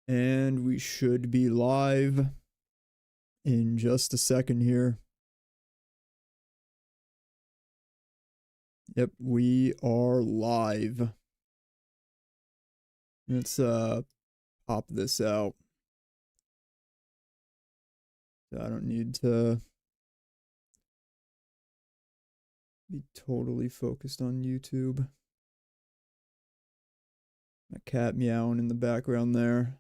And we should be live in just a second here. Yep, we are live. Let's pop this out. I don't need to be totally focused on YouTube. My cat meowing in the background there.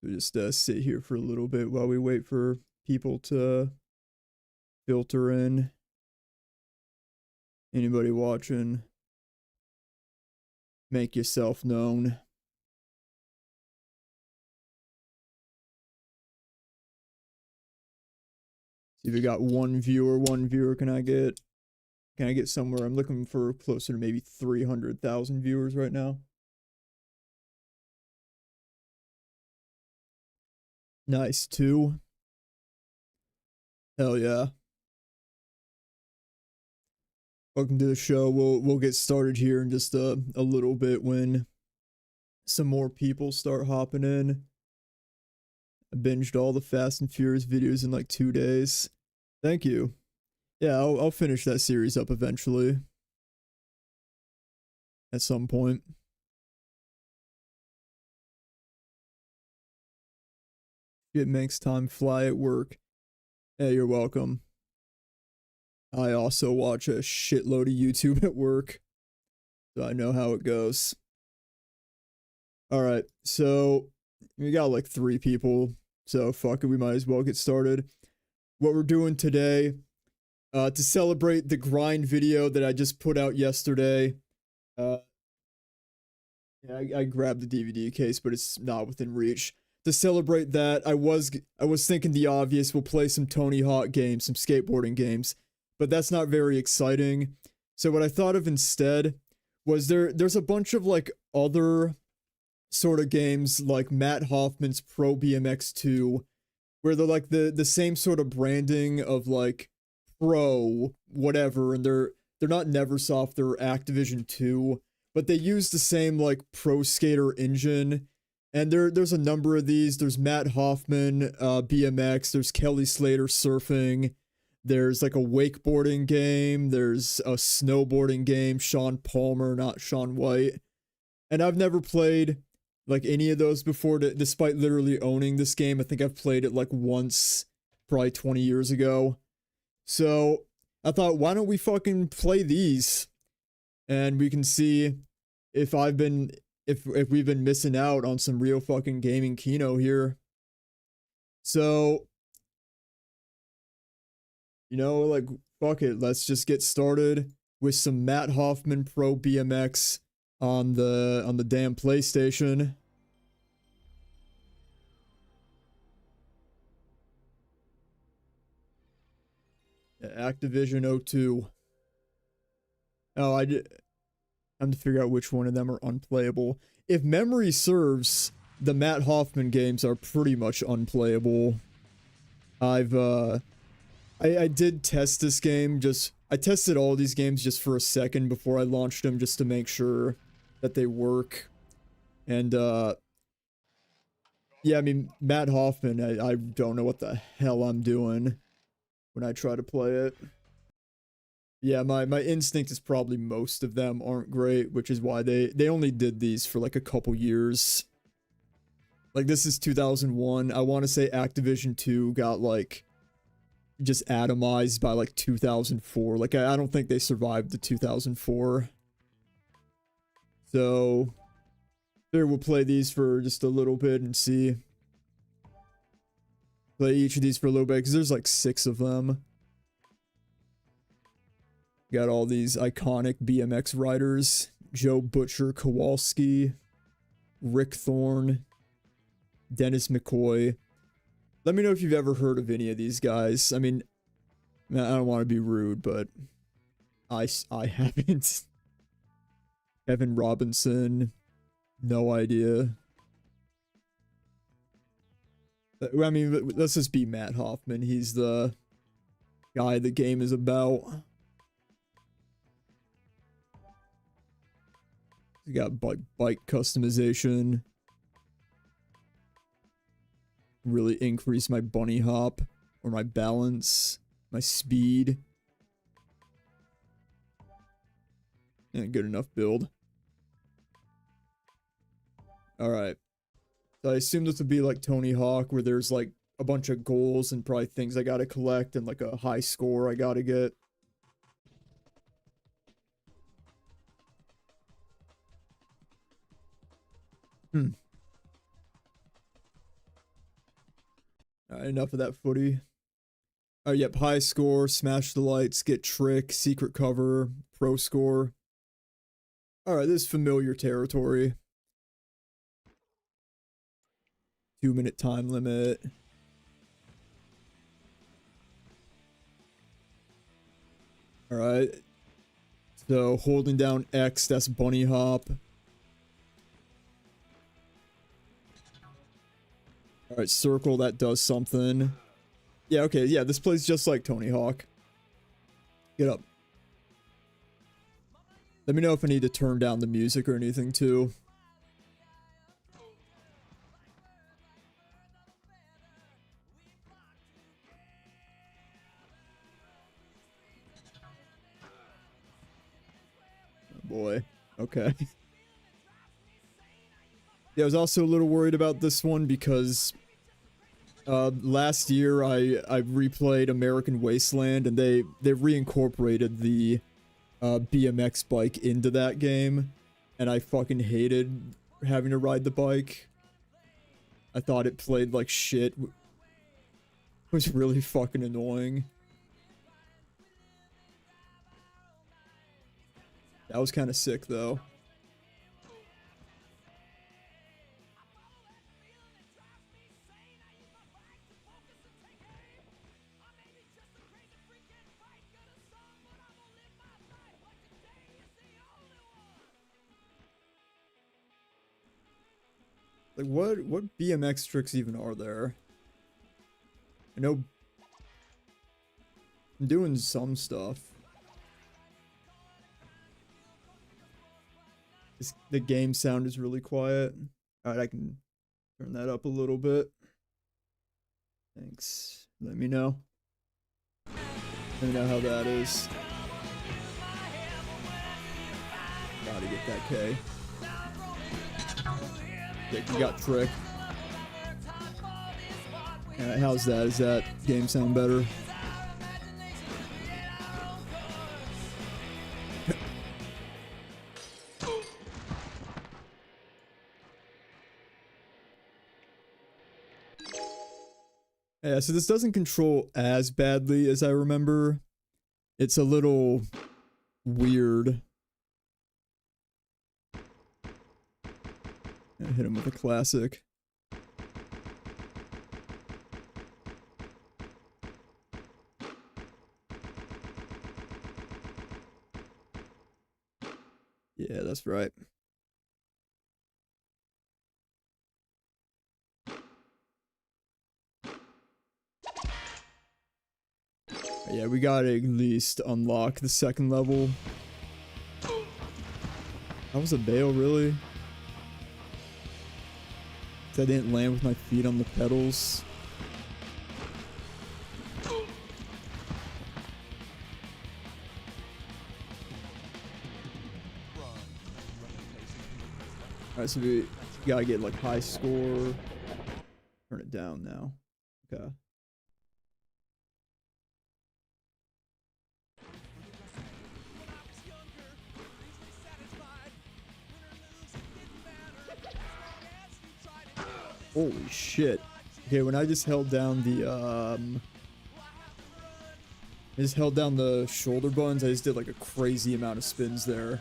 We'll just sit here for a little bit while we wait for people to filter in. Anybody watching, make yourself known. See if we got one viewer. Can I get somewhere? I'm looking for closer to maybe 300,000 viewers right now. Nice, 2. Hell yeah. Welcome to the show. We'll get started here in just a little bit when some more people start hopping in. I binged all the Fast and Furious videos in like 2 days. Thank you. Yeah, I'll finish that series up eventually. At some point. It makes time fly at work. Hey, you're welcome. I also watch a shitload of YouTube at work, so I know how it goes. Alright, so we got like 3 people, so fuck it, we might as well get started. What we're doing today, to celebrate the grind video that I just put out yesterday, yeah, I grabbed the DVD case, but it's not within reach. To celebrate that, I was thinking the obvious, we'll play some Tony Hawk games, some skateboarding games, but that's not very exciting. So what I thought of instead was there's a bunch of like other sort of games like Matt Hoffman's Pro BMX 2, where they're like the same sort of branding of like pro whatever, and they're not Neversoft, they're Activision 2, but they use the same like Pro Skater engine. And there's a number of these. There's Matt Hoffman, BMX. There's Kelly Slater surfing. There's like a wakeboarding game. There's a snowboarding game. Sean Palmer, not Sean White. And I've never played like any of those before, despite literally owning this game. I think I've played it like once, probably 20 years ago. So I thought, why don't we fucking play these? And we can see if we've been missing out on some real fucking gaming kino here. So, you know, like, fuck it, let's just get started with some Matt Hoffman Pro BMX on the damn PlayStation. Activision 02. Oh, I did. I'm to figure out which one of them are unplayable. If memory serves, the Matt Hoffman games are pretty much unplayable. I did test this game, I tested all these games just for a second before I launched them, just to make sure that they work. And, yeah, I mean, Matt Hoffman, I don't know what the hell I'm doing when I try to play it. Yeah, my instinct is probably most of them aren't great, which is why they only did these for like a couple years. Like, this is 2001. I want to say Activision 2 got like just atomized by like 2004. Like, I don't think they survived the 2004. So there, we'll play these for just a little bit and see. Play each of these for a little bit, because there's like 6 of them. Got all these iconic BMX riders. Joe Butcher Kowalski, Rick Thorne, Dennis McCoy. Let me know if you've ever heard of any of these guys. I mean, I don't want to be rude, but I haven't. Kevin Robinson, no idea. I mean, let's just be Matt Hoffman. He's the guy the game is about. You got bike customization. Really increase my bunny hop or my balance, my speed. And good enough build. Alright. So I assume this would be like Tony Hawk, where there's like a bunch of goals and probably things I gotta collect and like a high score I gotta get. Alright, enough of that footy. Alright, yep, high score, smash the lights, get trick, secret cover, pro score. Alright, this is familiar territory. 2-minute time limit. Alright. So holding down X, that's bunny hop. Alright, circle, that does something. Yeah, okay, yeah, this plays just like Tony Hawk. Get up. Let me know if I need to turn down the music or anything, too. Oh boy. Okay. Yeah, I was also a little worried about this one because last year I replayed American Wasteland and they reincorporated the BMX bike into that game, and I fucking hated having to ride the bike. I thought it played like shit. It was really fucking annoying. That was kind of sick though. Like, what BMX tricks even are there? I know I'm doing some stuff. The game sound is really quiet. Alright, I can turn that up a little bit. Thanks. Let me know. Let me know how that is. Gotta get that K. You got trick. How's that? Is that game sound better? Yeah, so this doesn't control as badly as I remember. It's a little weird. Hit him with a classic. Yeah, that's right. Yeah, we gotta at least unlock the second level. That was a bail, really? I didn't land with my feet on the pedals. Alright, so we gotta get like high score. Turn it down now. Okay. Holy shit. Okay, when I just held down the, I just held down the shoulder buttons, I just did like a crazy amount of spins there.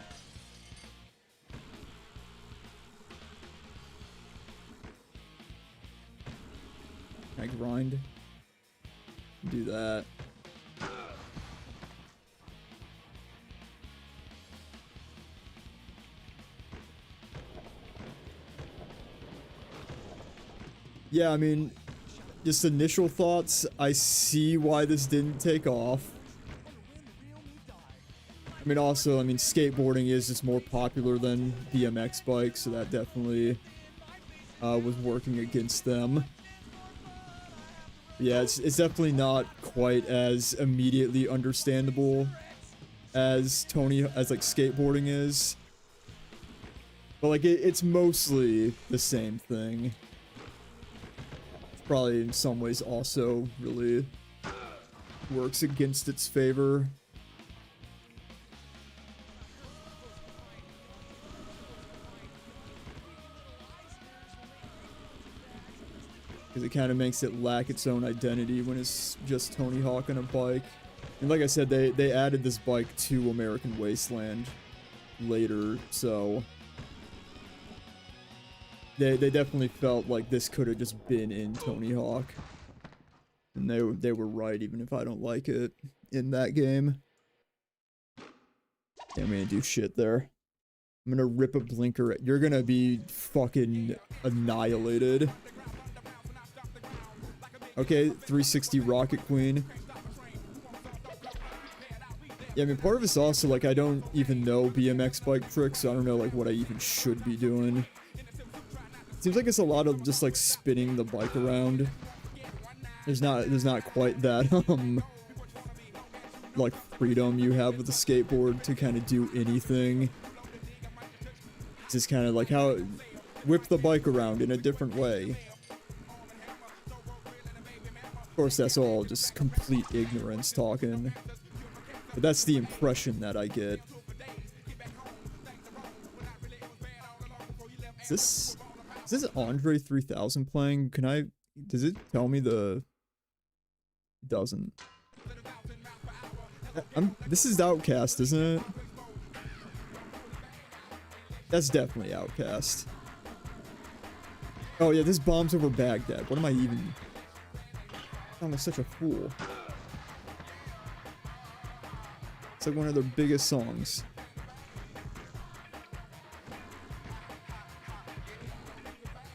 Can I grind? Do that. Yeah, I mean, just initial thoughts, I see why this didn't take off. I mean, also, I mean, skateboarding is just more popular than BMX bikes, so that definitely was working against them. Yeah, it's definitely not quite as immediately understandable as like skateboarding is. But like it's mostly the same thing. It's probably in some ways also really works against its favor. Because it kind of makes it lack its own identity when it's just Tony Hawk on a bike. And like I said, they added this bike to American Wasteland later, so they definitely felt like this could have just been in Tony Hawk. And they were right, even if I don't like it in that game. Yeah, I'm gonna do shit there. I'm gonna rip a blinker at— you're gonna be fucking annihilated. Okay, 360 Rocket Queen. Yeah, I mean, part of it's also, like, I don't even know BMX bike tricks, so I don't know, like, what I even should be doing. Seems like it's a lot of just, like, spinning the bike around. There's not quite that, like, freedom you have with the skateboard to kind of do anything. It's just kind of like how— whip the bike around in a different way. Of course, that's all just complete ignorance talking. But that's the impression that I get. Is this Andre 3000 playing? Can I— does it tell me the— it doesn't. This is Outcast, isn't it? That's definitely Outcast. Oh yeah, this Bombs Over Baghdad. What am I even— I'm such a fool. It's like one of their biggest songs.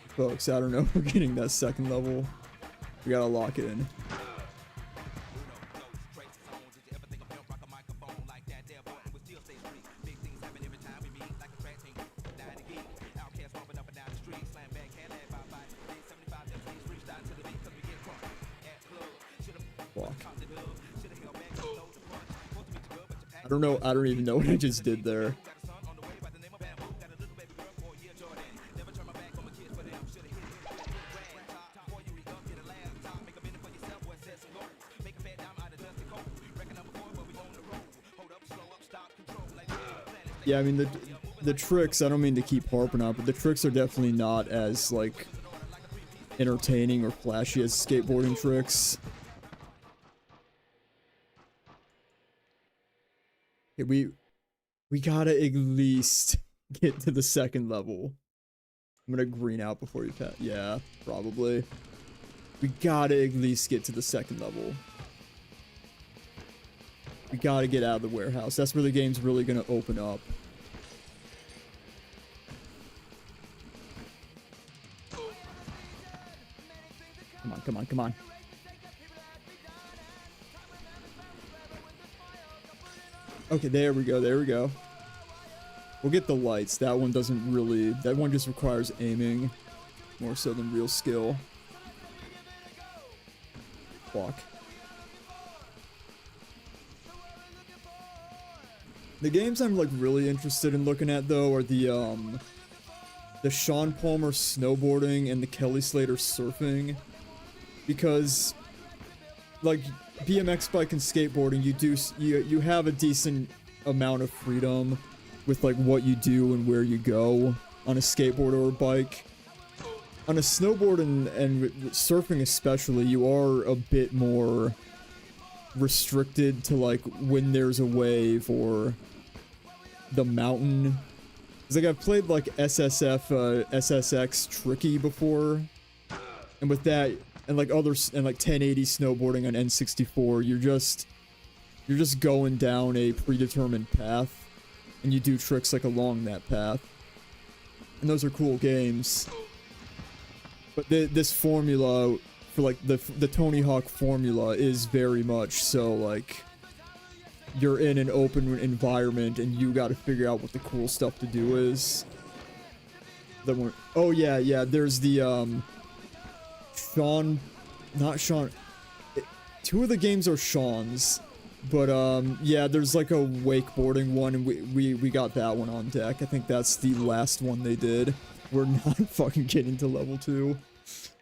Folks, I don't know if we're getting that second level. We gotta lock it in. I don't even know what I just did there. Yeah, I mean, the tricks, I don't mean to keep harping on, but the tricks are definitely not as, like, entertaining or flashy as skateboarding tricks. We gotta at least get to the second level. I'm gonna green out before you pass. Yeah, probably. We gotta at least get to the second level. We gotta get out of the warehouse. That's where the game's really gonna open up. Come on, come on, come on. Okay, there we go, there we go. We'll get the lights. That one doesn't really— that one just requires aiming more so than real skill. Fuck. The games I'm like really interested in looking at though are the Sean Palmer snowboarding and the Kelly Slater surfing, because like BMX bike and skateboarding, you have a decent amount of freedom with like what you do and where you go on a skateboard or a bike. On a snowboard and surfing especially, you are a bit more restricted to like when there's a wave or the mountain. It's like I've played like SSX Tricky before, and with that and like others and like 1080 snowboarding on N64, you're just going down a predetermined path and you do tricks like along that path, and those are cool games. But this formula for like the Tony Hawk formula is very much so like you're in an open environment and you got to figure out what the cool stuff to do is. Oh yeah, there's the not Sean. Two of the games are Sean's, but yeah, there's like a wakeboarding one, and we got that one on deck. I think that's the last one they did. We're not fucking getting to level 2.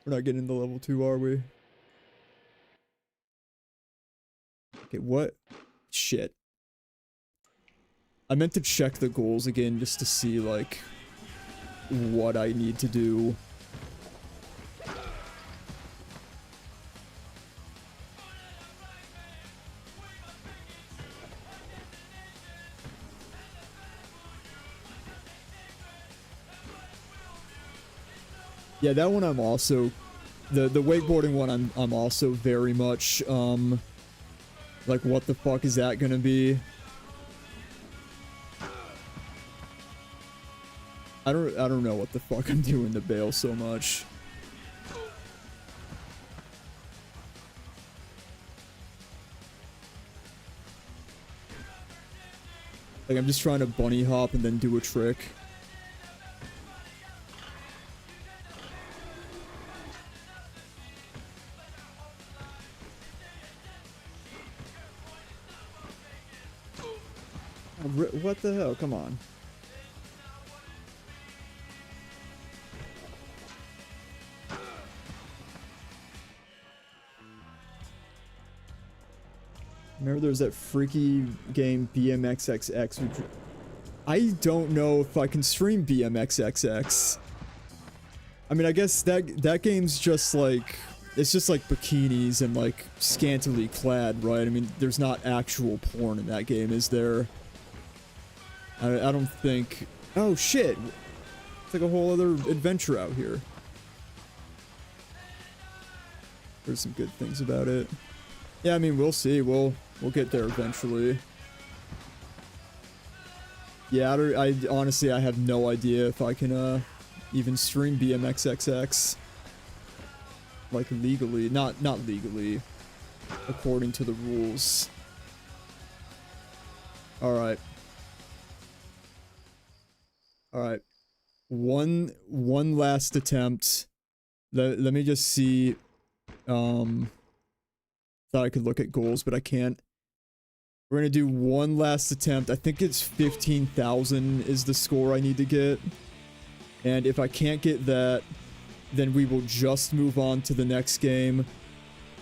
We're not getting to level 2, are we? Okay, what? Shit. I meant to check the goals again just to see, like, what I need to do. Yeah, that one I'm also, the wakeboarding one I'm also very much, like, what the fuck is that gonna be? I don't know what the fuck I'm doing to bail so much. Like, I'm just trying to bunny hop and then do a trick. What the hell? Come on. Remember there's that freaky game BMXXX, which I don't know if I can stream BMXXX. I mean, I guess that game's just like, it's just like bikinis and like scantily clad, right? I mean, there's not actual porn in that game, is there? I don't think... Oh, shit! It's like a whole other adventure out here. There's some good things about it. Yeah, I mean, we'll see. We'll get there eventually. Yeah, I honestly, I have no idea if I can, even stream BMXXX. Like, legally. Not legally. According to the rules. Alright. Alright. One last attempt. Let me just see. Thought I could look at goals, but I can't. We're gonna do one last attempt. I think it's 15,000 is the score I need to get. And if I can't get that, then we will just move on to the next game,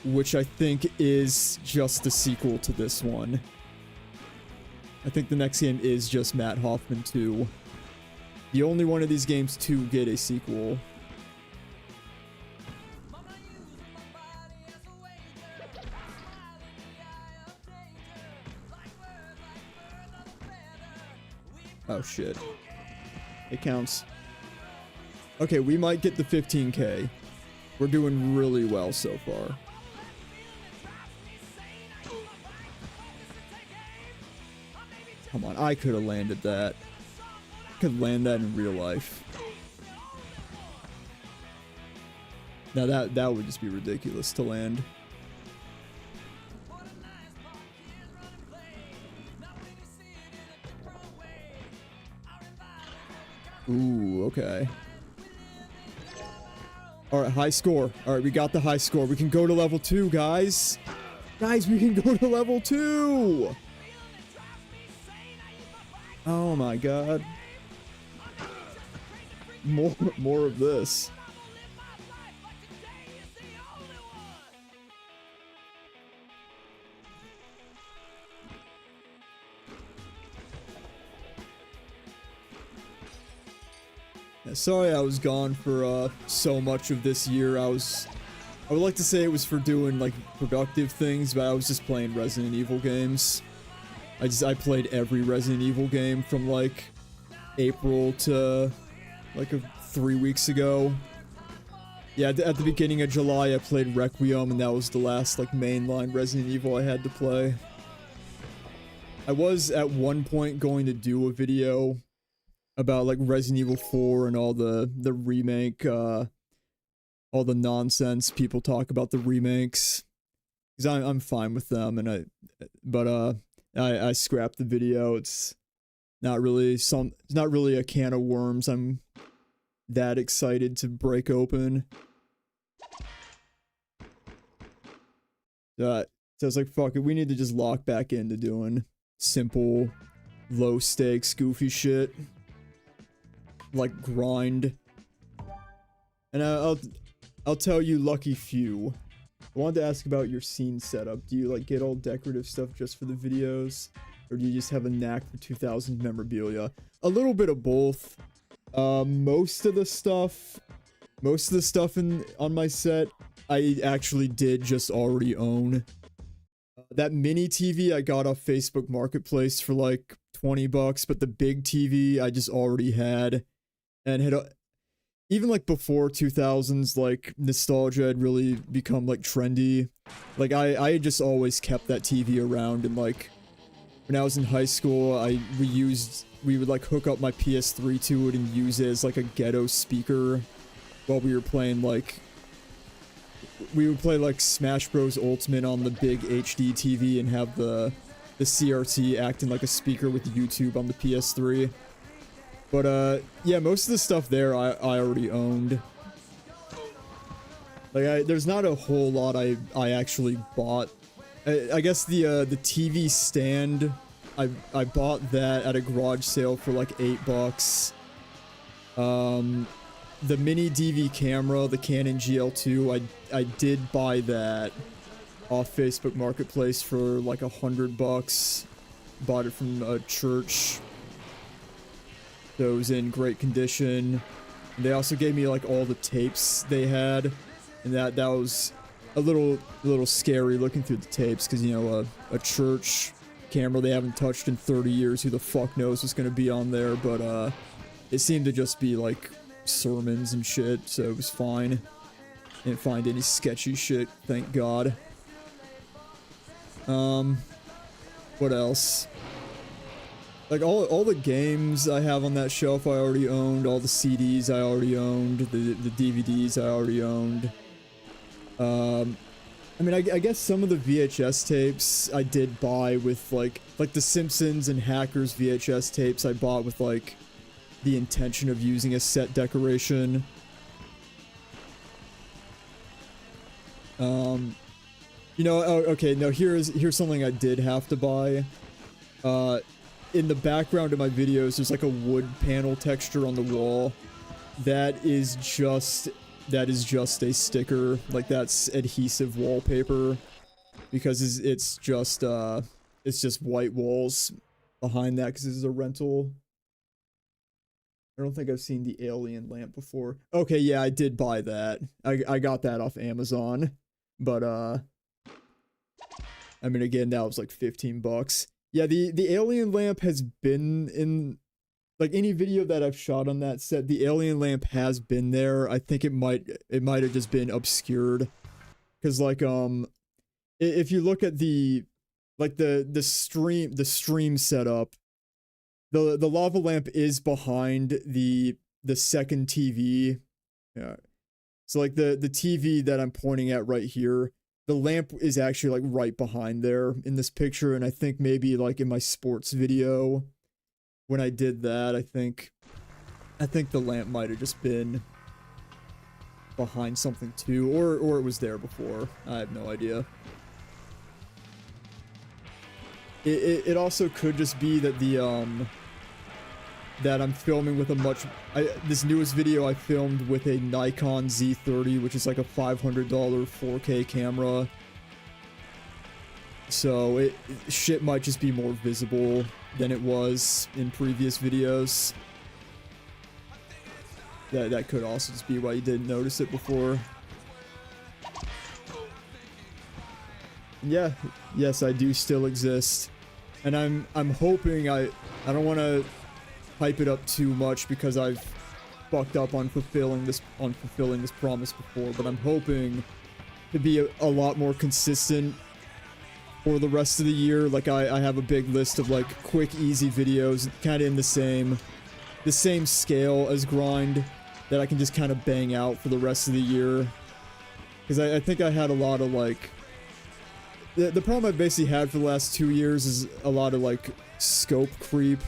which I think is just a sequel to this one. I think the next game is just Matt Hoffman 2. The only one of these games to get a sequel. Oh shit. It counts. Okay, we might get the 15K. We're doing really well so far. Come on, I could have landed that. Could land that in real life. Now that would just be ridiculous to land. Ooh, okay. Alright, high score. Alright, we got the high score. We can go to level 2, guys. Guys, we can go to level 2! Oh my god. More of this. Yeah, sorry I was gone for so much of this year. I would like to say it was for doing like productive things, but I was just playing Resident Evil games. I played every Resident Evil game from like April to like 3 weeks ago. Yeah, at the beginning of July I played Requiem, and that was the last like mainline Resident Evil I had to play. I was at one point going to do a video about like Resident Evil 4 and all the remake all the nonsense people talk about the remakes, because I'm fine with them, and I scrapped the video. It's not really a can of worms I'm that excited to break open. So I was like, fuck it, we need to just lock back into doing simple, low stakes, goofy shit. Like grind. And I'll tell you, lucky few. I wanted to ask about your scene setup. Do you like get all decorative stuff just for the videos? Or do you just have a knack for 2000 memorabilia? A little bit of both. Most of the stuff on my set, I actually did just already own. That mini TV I got off Facebook Marketplace for like 20 bucks, but the big TV I just already had, and had even like before 2000s, like nostalgia had really become like trendy. Like I had just always kept that TV around, and like when I was in high school, we would like hook up my PS3 to it and use it as like a ghetto speaker while we were playing like. We would play like Smash Bros. Ultimate on the big HD TV and have the CRT acting like a speaker with YouTube on the PS3. But yeah, most of the stuff there I already owned. Like there's not a whole lot I actually bought. I guess the TV stand, I bought that at a garage sale for like $8. The mini DV camera, the Canon GL2, I did buy that off Facebook Marketplace for like $100. Bought it from a church. So it was in great condition. And they also gave me like all the tapes they had, and that was a little scary looking through the tapes, because you know a church camera they haven't touched in 30 years. Who the fuck knows what's gonna be on there? But it seemed to just be like sermons and shit, so it was fine. Didn't find any sketchy shit, thank God. What else? Like all the games I have on that shelf I already owned, all the CDs I already owned, the DVDs I already owned. I mean, I guess some of the VHS tapes I did buy with like the Simpsons and Hackers VHS tapes I bought with like the intention of using a set decoration. You know, okay, no, here's something I did have to buy. In the background of my videos, there's like a wood panel texture on the wall. That is just a sticker. Like, that's adhesive wallpaper, because it's just white walls behind that, because this is a rental. I don't think I've seen the alien lamp before. Okay, yeah, I did buy that. I got that off Amazon. But, I mean, again, that was like 15 bucks. Yeah, the alien lamp has been in, like, any video that I've shot on that set, the alien lamp has been there. I think it might have just been obscured. Because, like, if you look at the stream setup, the lava lamp is behind the second TV. Yeah. So like the TV that I'm pointing at right here, the lamp is actually like right behind there in this picture, and I think maybe like in my sports video when I did that, I think the lamp might have just been behind something too, or it was there before. I have no idea. It also could just be that that I'm filming with this newest video I filmed with a Nikon Z30, which is like a $500 4K camera. So shit might just be more visible than it was in previous videos. That could also just be why you didn't notice it before. Yeah, yes, I do still exist. And I'm hoping I don't want to hype it up too much, because I've fucked up on fulfilling this promise before, but I'm hoping to be a lot more consistent for the rest of the year. Like I have a big list of like quick, easy videos, kind of in the same scale as Grind, that I can just kind of bang out for the rest of the year. Because I think I had a lot of like... The problem I've basically had for the last 2 years is a lot of like scope creep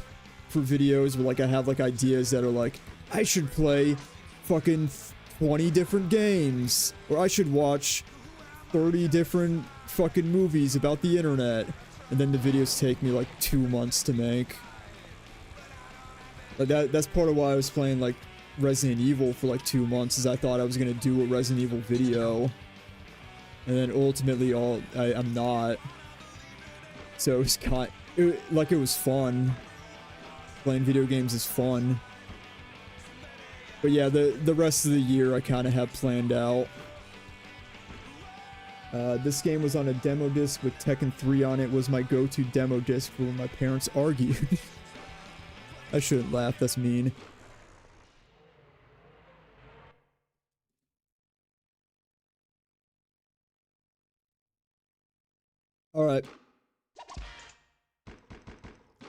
for videos, where like I have like ideas that are like, I should play fucking 20 different games, or I should watch 30 different fucking movies about the internet, and then the videos take me like 2 months to make. Like that's part of why I was playing like Resident Evil for like 2 months, is I thought I was gonna do a Resident Evil video, and then ultimately I'm not. So it was it was fun. Playing video games is fun. But yeah, the rest of the year I kind of have planned out. This game was on a demo disc with Tekken 3 on it. Was my go-to demo disc for when my parents argued. I shouldn't laugh, that's mean. Alright.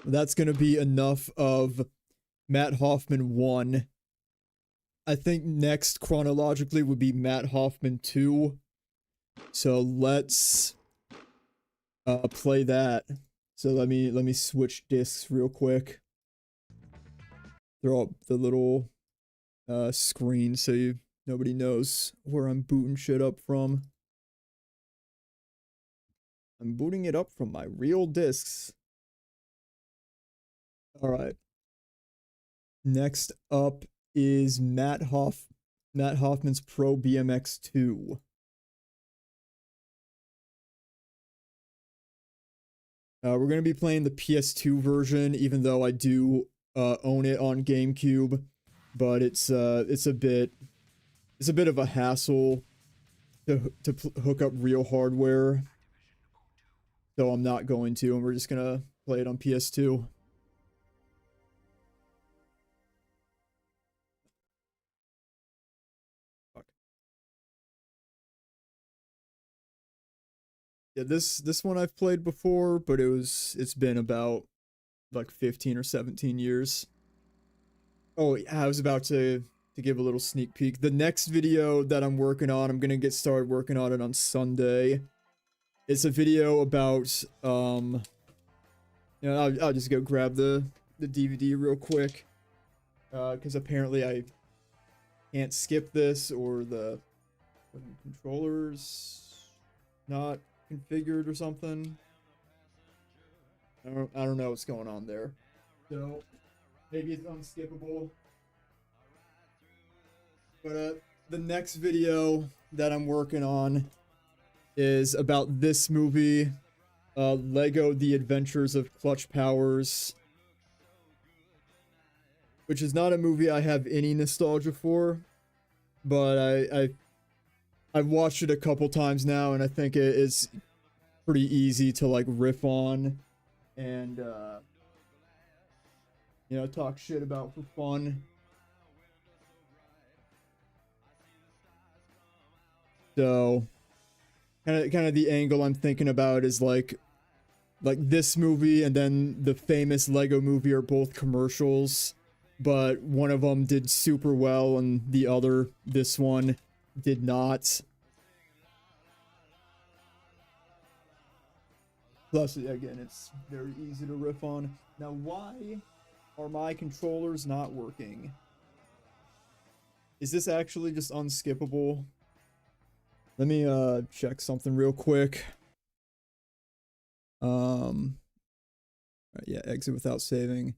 That's gonna be enough of Matt Hoffman 1. I think next chronologically would be Matt Hoffman 2. So let's play that. So let me switch discs real quick. Throw up the little screen so nobody knows where I'm booting shit up from. I'm booting it up from my real discs. Alright. Next up is Matt Hoffman's Pro BMX 2. We're going to be playing the PS2 version, even though I do own it on GameCube, but it's a bit of a hassle to hook up real hardware, so I'm not going to, and we're just gonna play it on PS2. Fuck. Yeah, this one I've played before, but it's been about like 15 or 17 years. Oh, yeah, I was about to give a little sneak peek. The next video that I'm working on, I'm gonna get started working on it on Sunday. It's a video about, you know, I'll just go grab the DVD real quick. Because apparently I can't skip this, or the controller's not configured or something. I don't know what's going on there. So maybe it's unskippable. But the next video that I'm working on is about this movie, Lego The Adventures of Clutch Powers, which is not a movie I have any nostalgia for, but I've watched it a couple times now, and I think it is pretty easy to like riff on and you know, talk shit about for fun. So kind of the angle I'm thinking about is like this movie and then the famous Lego movie are both commercials, but one of them did super well and the other, this one, did not. Plus, again, it's very easy to riff on. Now, why are my controllers not working? Is this actually just unskippable? Let me check something real quick. Yeah, exit without saving.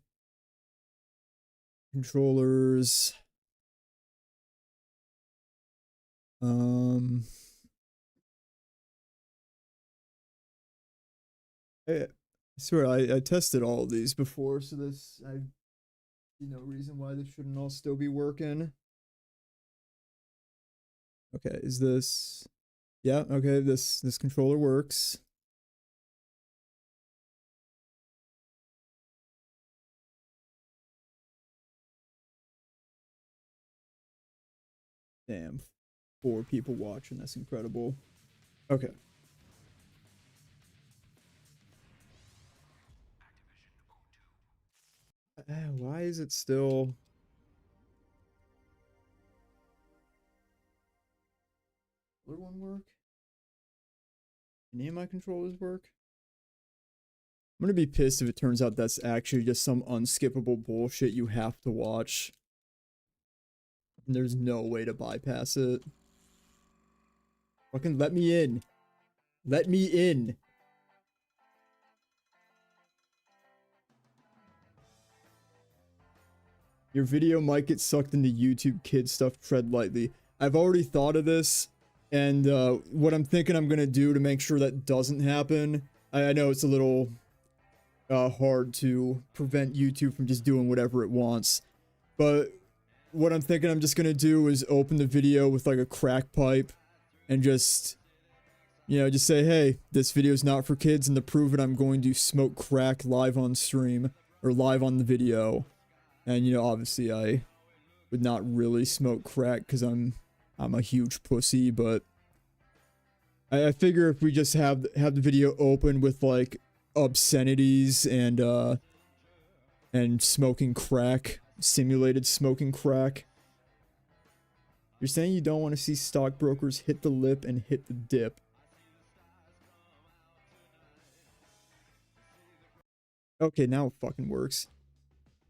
Controllers. I swear I tested all of these before, so I see no reason why this shouldn't all still be working. Okay, is this... Yeah, okay, this controller works. Damn, 4 people watching, that's incredible. Okay. Why is it still... other one work? Any of my controllers work? I'm gonna be pissed if it turns out that's actually just some unskippable bullshit you have to watch. And there's no way to bypass it. Fucking let me in. Let me in. Your video might get sucked into YouTube kid stuff, tread lightly. I've already thought of this, and what I'm thinking I'm gonna do to make sure that doesn't happen, I know it's a little hard to prevent YouTube from just doing whatever it wants, but what I'm thinking I'm just gonna do is open the video with like a crack pipe and just, you know, just say, hey, this video is not for kids, and to prove it, I'm going to smoke crack live on stream, or live on the video. And, you know, obviously I would not really smoke crack because I'm a huge pussy, but I figure if we just have the video open with like obscenities and smoking crack, simulated smoking crack. You're saying you don't want to see stockbrokers hit the lip and hit the dip. Okay, now it fucking works.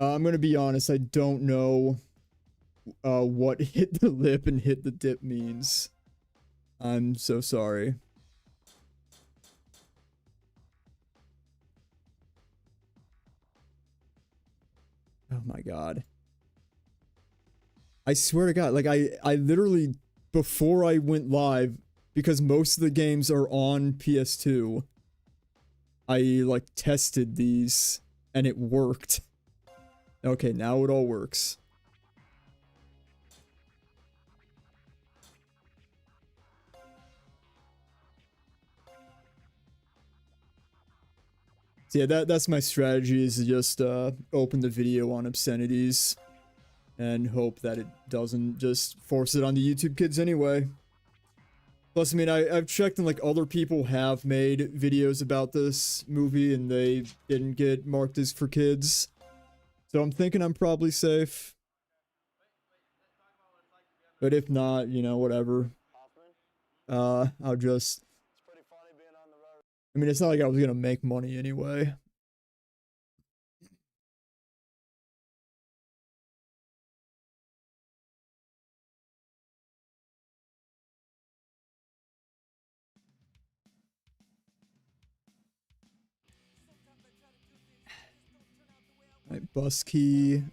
I'm gonna be honest, I don't know what hit the lip and hit the dip means. I'm so sorry. Oh my god. I swear to god, like I literally, before I went live, because most of the games are on PS2, I like tested these and it worked. Okay, now it all works. So yeah, that's my strategy, is to just open the video on obscenities and hope that it doesn't just force it on the YouTube kids anyway. Plus, I mean, I've checked and like other people have made videos about this movie and they didn't get marked as for kids. So I'm thinking I'm probably safe. But if not, you know, whatever. I'll just... I mean, it's not like I was gonna make money anyway. Alright, bus key.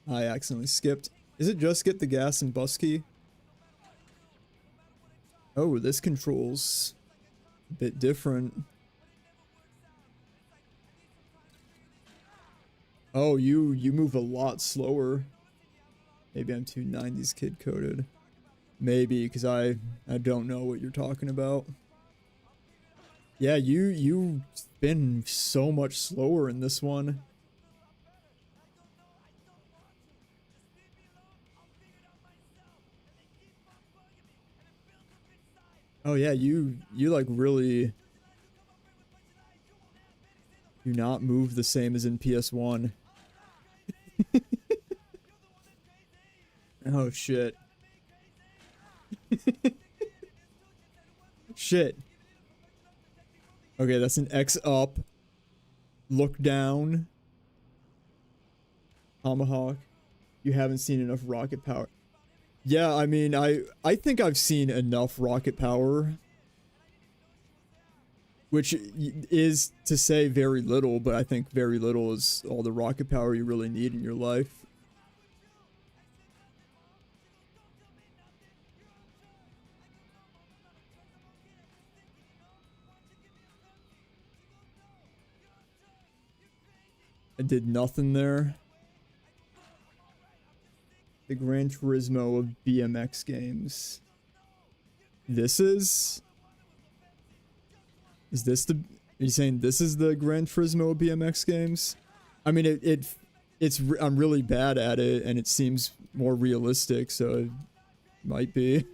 I accidentally skipped. Is it just get the gas and bus key? Oh, this controls a bit different. Oh, you move a lot slower. Maybe I'm too 90s kid coded. Maybe, because I don't know what you're talking about. Yeah, you spin so much slower in this one. Oh yeah, you like really do not move the same as in PS1. Oh shit. Shit. Okay, that's an X up. Look down. Tomahawk. You haven't seen enough rocket power. Yeah, I mean, I think I've seen enough rocket power. Which is to say very little, but I think very little is all the rocket power you really need in your life. I did nothing there. The Gran Turismo of BMX games. This is this the... Are you saying this is the Gran Turismo of BMX games? I mean, it's I'm really bad at it, and it seems more realistic, so it might be.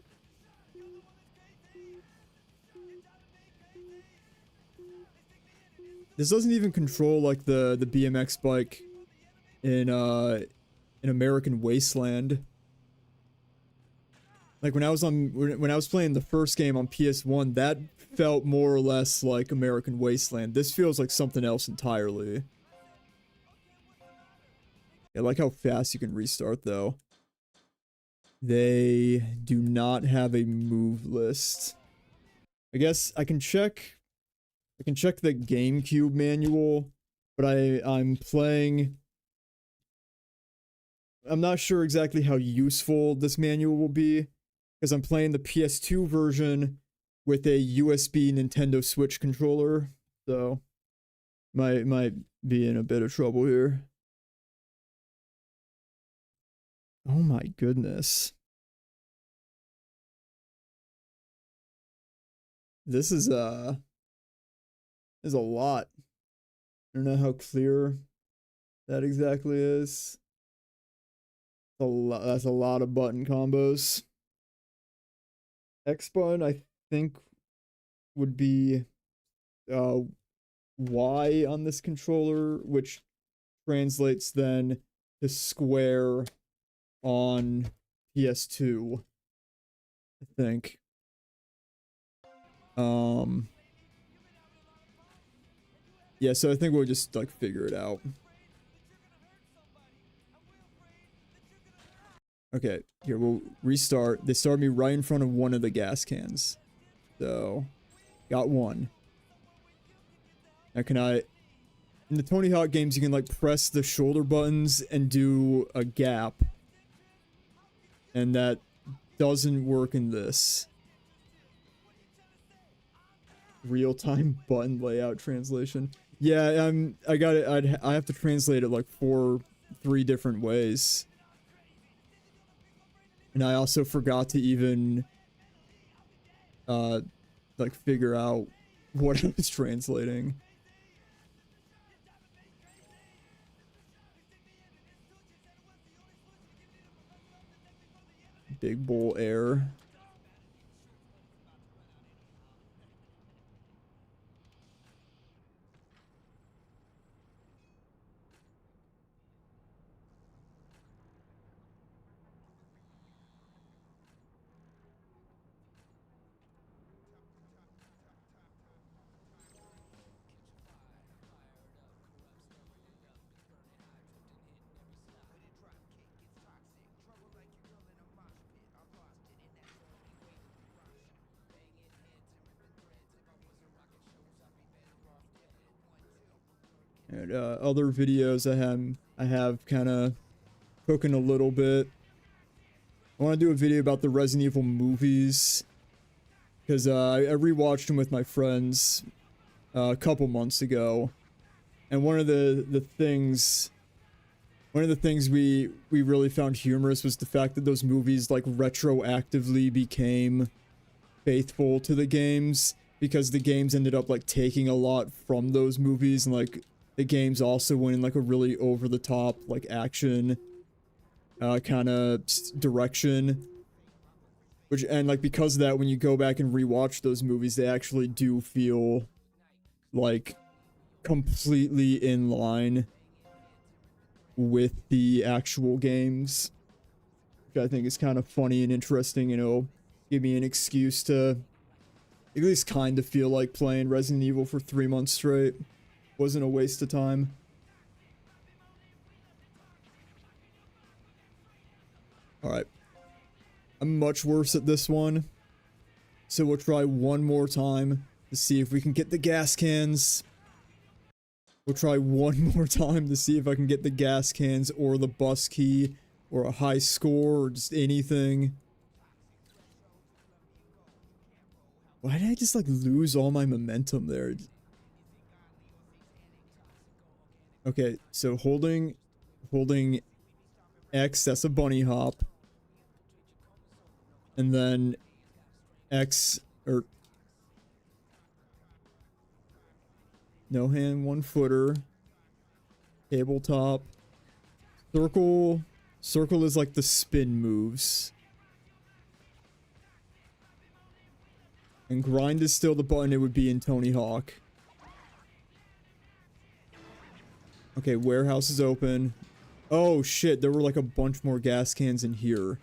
This doesn't even control like the BMX bike in American Wasteland. Like when I was playing the first game on PS1, that felt more or less like American Wasteland. This feels like something else entirely. I like how fast you can restart though. They do not have a move list. I guess I can check the GameCube manual, but I'm not sure exactly how useful this manual will be because I'm playing the PS2 version with a USB Nintendo Switch controller, so might be in a bit of trouble here. Oh my goodness. This is a lot. I don't know how clear that exactly is. That's a lot of button combos. X button I think would be Y on this controller, which translates then to square on PS2, I think. Yeah, so I think we'll just like figure it out. Okay, here we'll restart. They started me right in front of one of the gas cans. So, got one. Now can I... In the Tony Hawk games, you can like press the shoulder buttons and do a gap. And that doesn't work in this. Real-time button layout translation. Yeah, I got it. I have to translate it like 3 different ways. And I also forgot to even like figure out what I was translating. Big Bull Air. And other videos I have kind of cooking a little bit. I want to do a video about the Resident Evil movies because I rewatched them with my friends a couple months ago, and one of the things we really found humorous was the fact that those movies like retroactively became faithful to the games because the games ended up like taking a lot from those movies, and like the games also went in like a really over the top like action kind of direction, which, and like because of that, when you go back and rewatch those movies, they actually do feel like completely in line with the actual games, which I think is kind of funny and interesting. You know, give me an excuse to at least kind of feel like playing Resident Evil for 3 months straight. Wasn't a waste of time. Alright. I'm much worse at this one. So we'll try one more time to see if we can get the gas cans. We'll try one more time to see if I can get the gas cans or the bus key or a high score or just anything. Why did I just like lose all my momentum there? Okay, so holding X, that's a bunny hop. And then X, or no hand, 1 footer. Tabletop. Circle is like the spin moves. And grind is still the button it would be in Tony Hawk. Okay, warehouse is open. Oh shit, there were like a bunch more gas cans in here.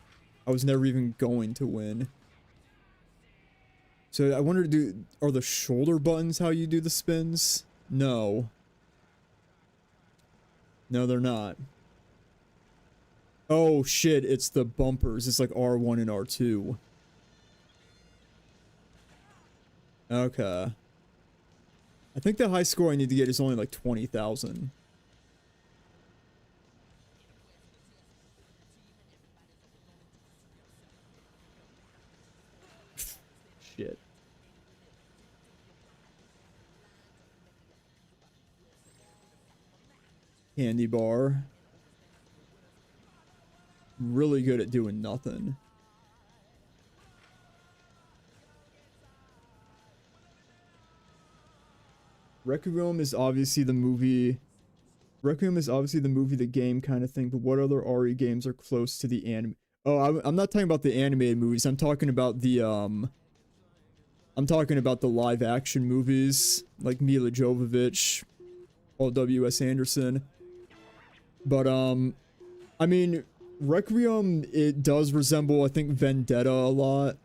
I was never even going to win. So I wonder, are the shoulder buttons how you do the spins? No. No, they're not. Oh shit, it's the bumpers. It's like R1 and R2. Okay. I think the high score I need to get is only like 20,000. Shit. Candy bar. Really good at doing nothing. Requiem is obviously the movie. Requiem is obviously the movie, the game kind of thing, but what other RE games are close to the anime? Oh, I'm not talking about the animated movies. I'm talking about the live action movies, like Mila Jovovich, Paul W.S. Anderson. But I mean, Requiem, it does resemble, I think, Vendetta a lot.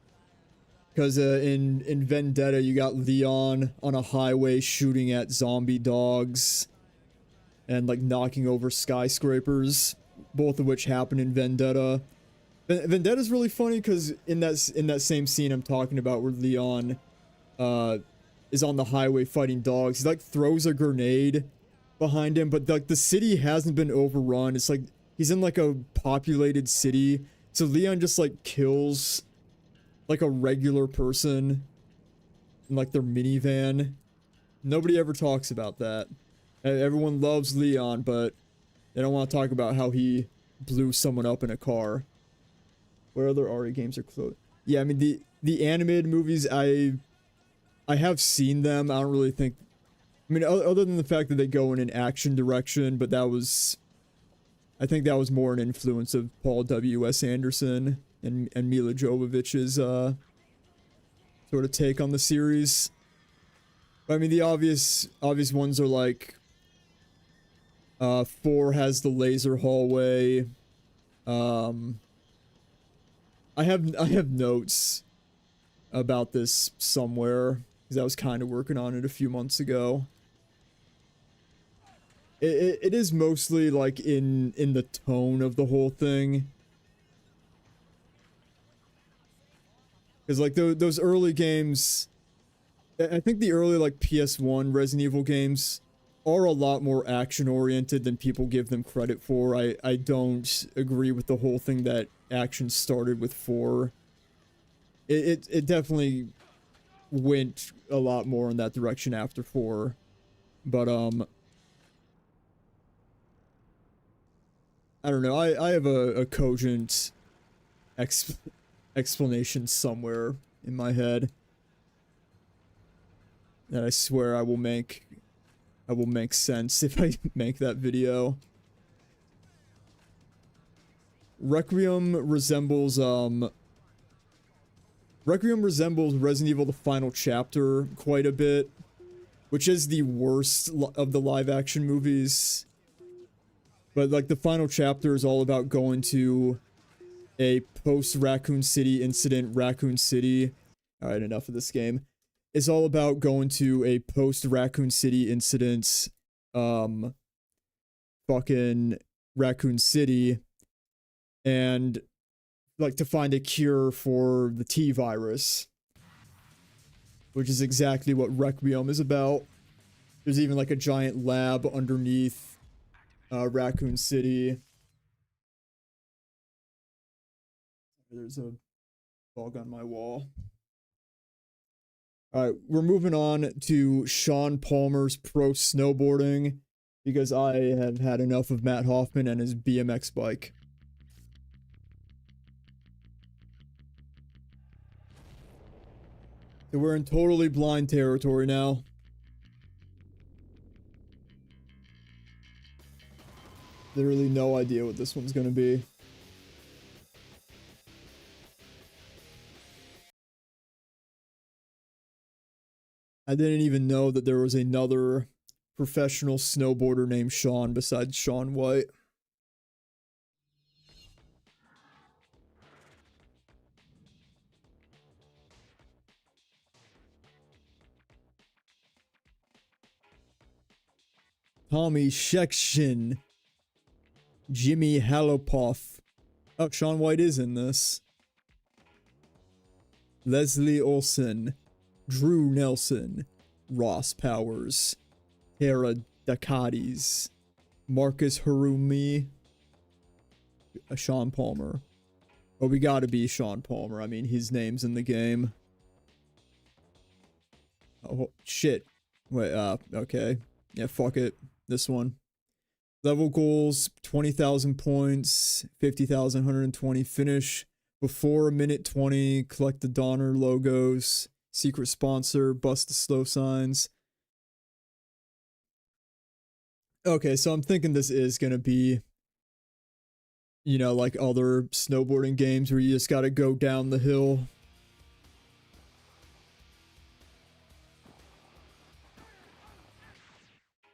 Because in Vendetta, you got Leon on a highway shooting at zombie dogs and like knocking over skyscrapers, both of which happen in Vendetta. Vendetta's really funny because in that same scene I'm talking about where Leon is on the highway fighting dogs, he like throws a grenade behind him, but like the city hasn't been overrun. It's like he's in like a populated city, so Leon just like kills like a regular person in like their minivan. Nobody ever talks about that. Everyone loves Leon, but they don't want to talk about how he blew someone up in a car. What other RE games are close? Yeah, I mean the animated movies, I have seen them. I don't really think, I mean, other than the fact that they go in an action direction, but I think that was more an influence of Paul W.S. Anderson and Mila Jovovich's sort of take on the series. But, I mean, the obvious ones are like 4 has the laser hallway. I have notes about this somewhere because I was kind of working on it a few months ago. It is mostly like in the tone of the whole thing. Because like those early games, I think the early like PS1 Resident Evil games are a lot more action oriented than people give them credit for. I don't agree with the whole thing that action started with 4. It definitely went a lot more in that direction after 4. But I don't know. I have a cogent explanation somewhere in my head that I swear I will make sense if I make that video. Requiem resembles Resident Evil the Final Chapter quite a bit, which is the worst of the live action movies. But like the Final Chapter is all about going to a post Raccoon City incident, Raccoon City. All right, enough of this game. It's all about going to a post Raccoon City incident, fucking Raccoon City, and like to find a cure for the T virus, which is exactly what Requiem is about. There's even like a giant lab underneath Raccoon City. There's a bug on my wall. Alright, we're moving on to Sean Palmer's pro snowboarding because I have had enough of Matt Hoffman and his BMX bike. So we're in totally blind territory now. Literally no idea what this one's gonna be. I didn't even know that there was another professional snowboarder named Sean besides Shaun White. Tommy Shekshin, Jimmy Halopoff. Oh, Shaun White is in this. Leslie Olsen, Drew Nelson, Ross Powers, Tara Dakatis, Marcus Harumi, Sean Palmer. Oh, we gotta be Sean Palmer. I mean, his name's in the game. Oh, shit. Wait, okay. Yeah, fuck it. This one. Level goals, 20,000 points, 50,120. Finish before a minute 20. Collect the Donner logos. Secret sponsor. Bust the slow signs. Okay, so I'm thinking this is gonna be, you know, like other snowboarding games where you just gotta go down the hill.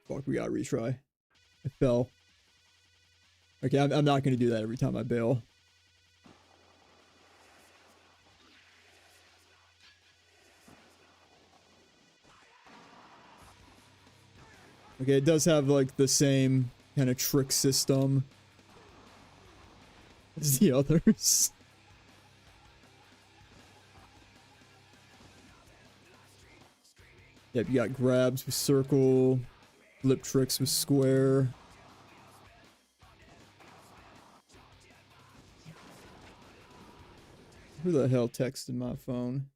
Fuck, we gotta retry. I fell. Okay, I'm not gonna do that every time I bail. Okay, it does have like the same kind of trick system as the others. Yep, you got grabs with circle, flip tricks with square. Who the hell texted my phone?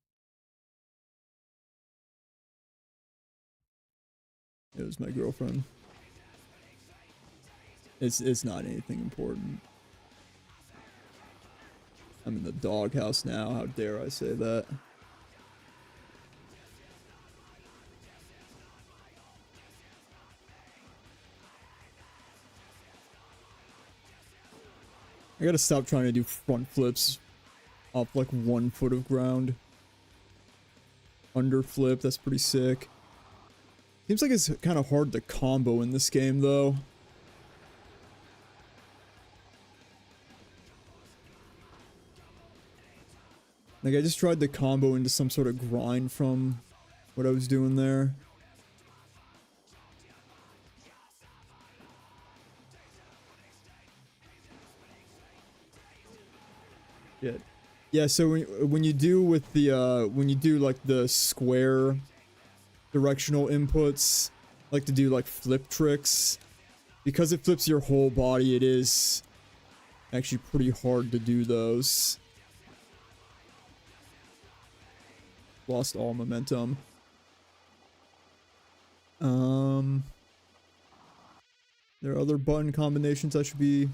It was my girlfriend. It's not anything important. I'm in the doghouse now. How dare I say that? I gotta stop trying to do front flips off like 1 foot of ground. Under flip, that's pretty sick. Seems like it's kind of hard to combo in this game though. Like I just tried to combo into some sort of grind from what I was doing there. Shit. Yeah, so when you do with the when you do like the square directional inputs, like to do like flip tricks, because it flips your whole body, it is actually pretty hard to do those. Lost all momentum. There are other button combinations I should be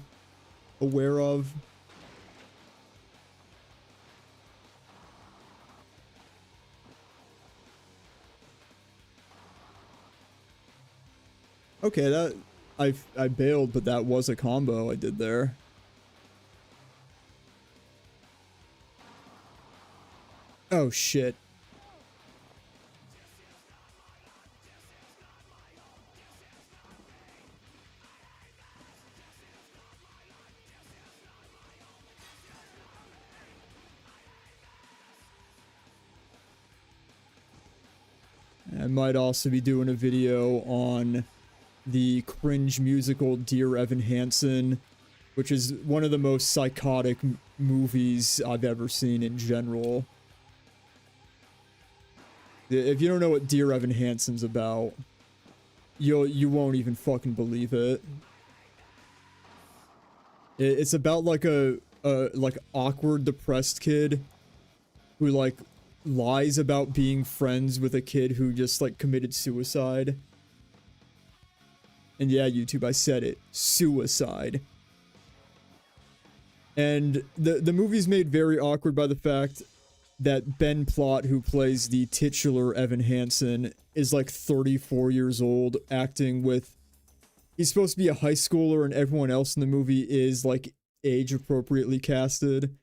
aware of. Okay, that I bailed, but that was a combo I did there. Oh shit. I might also be doing a video on the cringe musical Dear Evan Hansen, which is one of the most psychotic movies I've ever seen in general. If you don't know what Dear Evan Hansen's about, you won't even fucking believe it. It's about like a like awkward depressed kid who like lies about being friends with a kid who just like committed suicide. And yeah, YouTube, I said it. Suicide. And the movie's made very awkward by the fact that Ben Platt, who plays the titular Evan Hansen, is like 34 years old, acting with... He's supposed to be a high schooler, and everyone else in the movie is like age appropriately casted.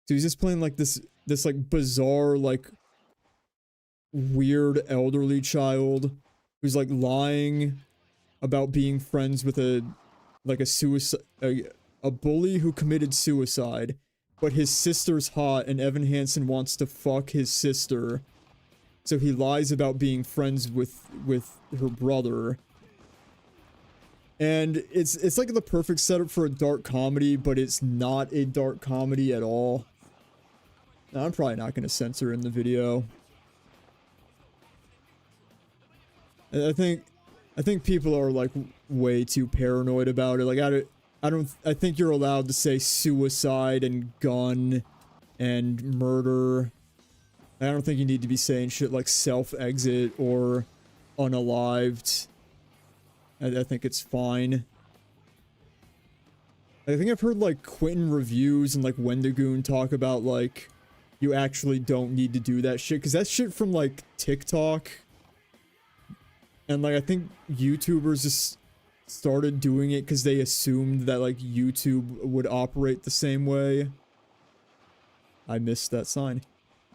So he's just playing like this like bizarre, like weird elderly child who's like lying about being friends with a bully who committed suicide, but his sister's hot and Evan Hansen wants to fuck his sister, so he lies about being friends with her brother, And it's like the perfect setup for a dark comedy, but it's not a dark comedy at all. Now, I'm probably not going to censor in the video. I think people are like way too paranoid about it. Like I think you're allowed to say suicide and gun and murder. I don't think you need to be saying shit like self-exit or unalived. I think it's fine. I think I've heard like Quentin reviews and like Wendigoon talk about like you actually don't need to do that shit, because that's shit from like TikTok. And like I think YouTubers just started doing it because they assumed that like YouTube would operate the same way. I missed that sign.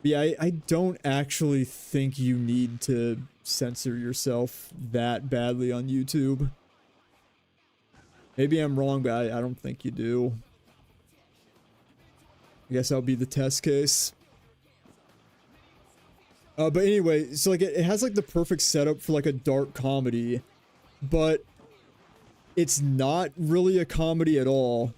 But yeah, I don't actually think you need to censor yourself that badly on YouTube. Maybe I'm wrong, but I don't think you do. I guess I'll be the test case. But anyway, so like it has like the perfect setup for like a dark comedy, but it's not really a comedy at all.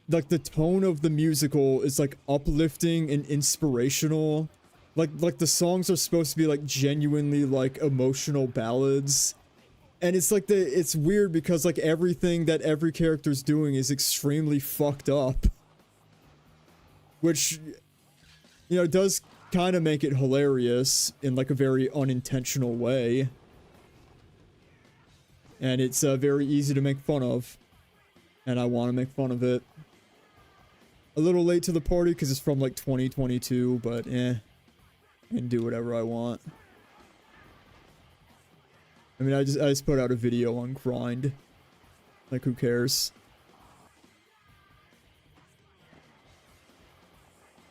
Like the tone of the musical is like uplifting and inspirational. Like the songs are supposed to be like genuinely like emotional ballads. And it's like it's weird because like everything that every character's doing is extremely fucked up. Which, you know, does kind of make it hilarious in like a very unintentional way. And it's very easy to make fun of. And I want to make fun of it. A little late to the party because it's from like 2022, but I can do whatever I want. I mean, I just put out a video on Grind. Like, who cares?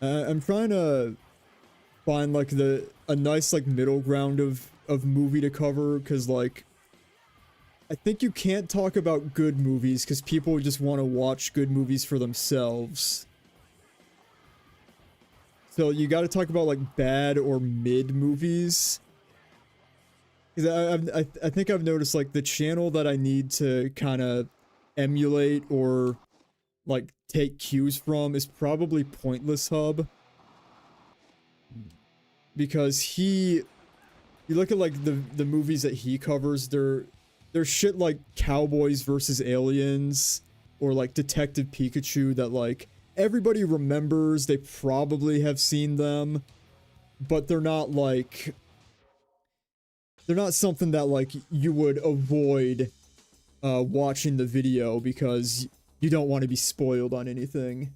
I'm trying to find like a nice like middle ground of movie to cover, because like I think you can't talk about good movies because people just want to watch good movies for themselves. So you got to talk about like bad or mid movies. Because I think I've noticed like the channel that I need to kind of emulate or like take cues from is probably Pointless Hub. Because you look at like the movies that he covers, they're shit like Cowboys versus Aliens or like Detective Pikachu that like everybody remembers, they probably have seen them, but they're not something that like you would avoid watching the video because you don't want to be spoiled on anything.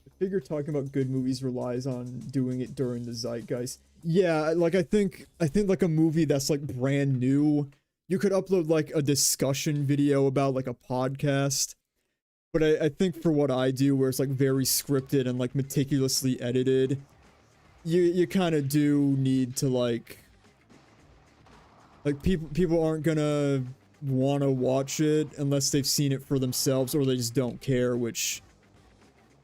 I figure talking about good movies relies on doing it during the zeitgeist. Yeah, like I think like a movie that's like brand new, you could upload like a discussion video about like a podcast. But I think for what I do, where it's like very scripted and like meticulously edited, you kind of do need to like people aren't gonna want to watch it unless they've seen it for themselves or they just don't care, which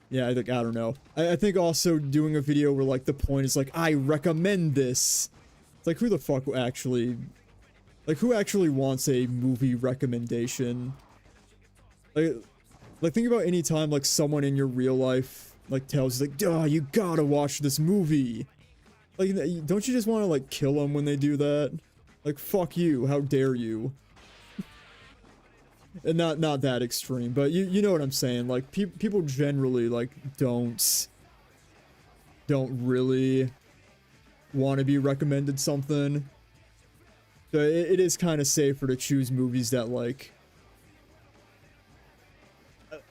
yeah, I don't know. I think also doing a video where like the point is like I recommend this. It's like who the fuck actually who actually wants a movie recommendation? Like think about any time like someone in your real life like tells you like, "Duh, you gotta watch this movie." Like, don't you just want to like kill them when they do that? Like, fuck you, how dare you? And not that extreme, but you know what I'm saying. Like people generally like don't really want to be recommended something. So it is kind of safer to choose movies that like,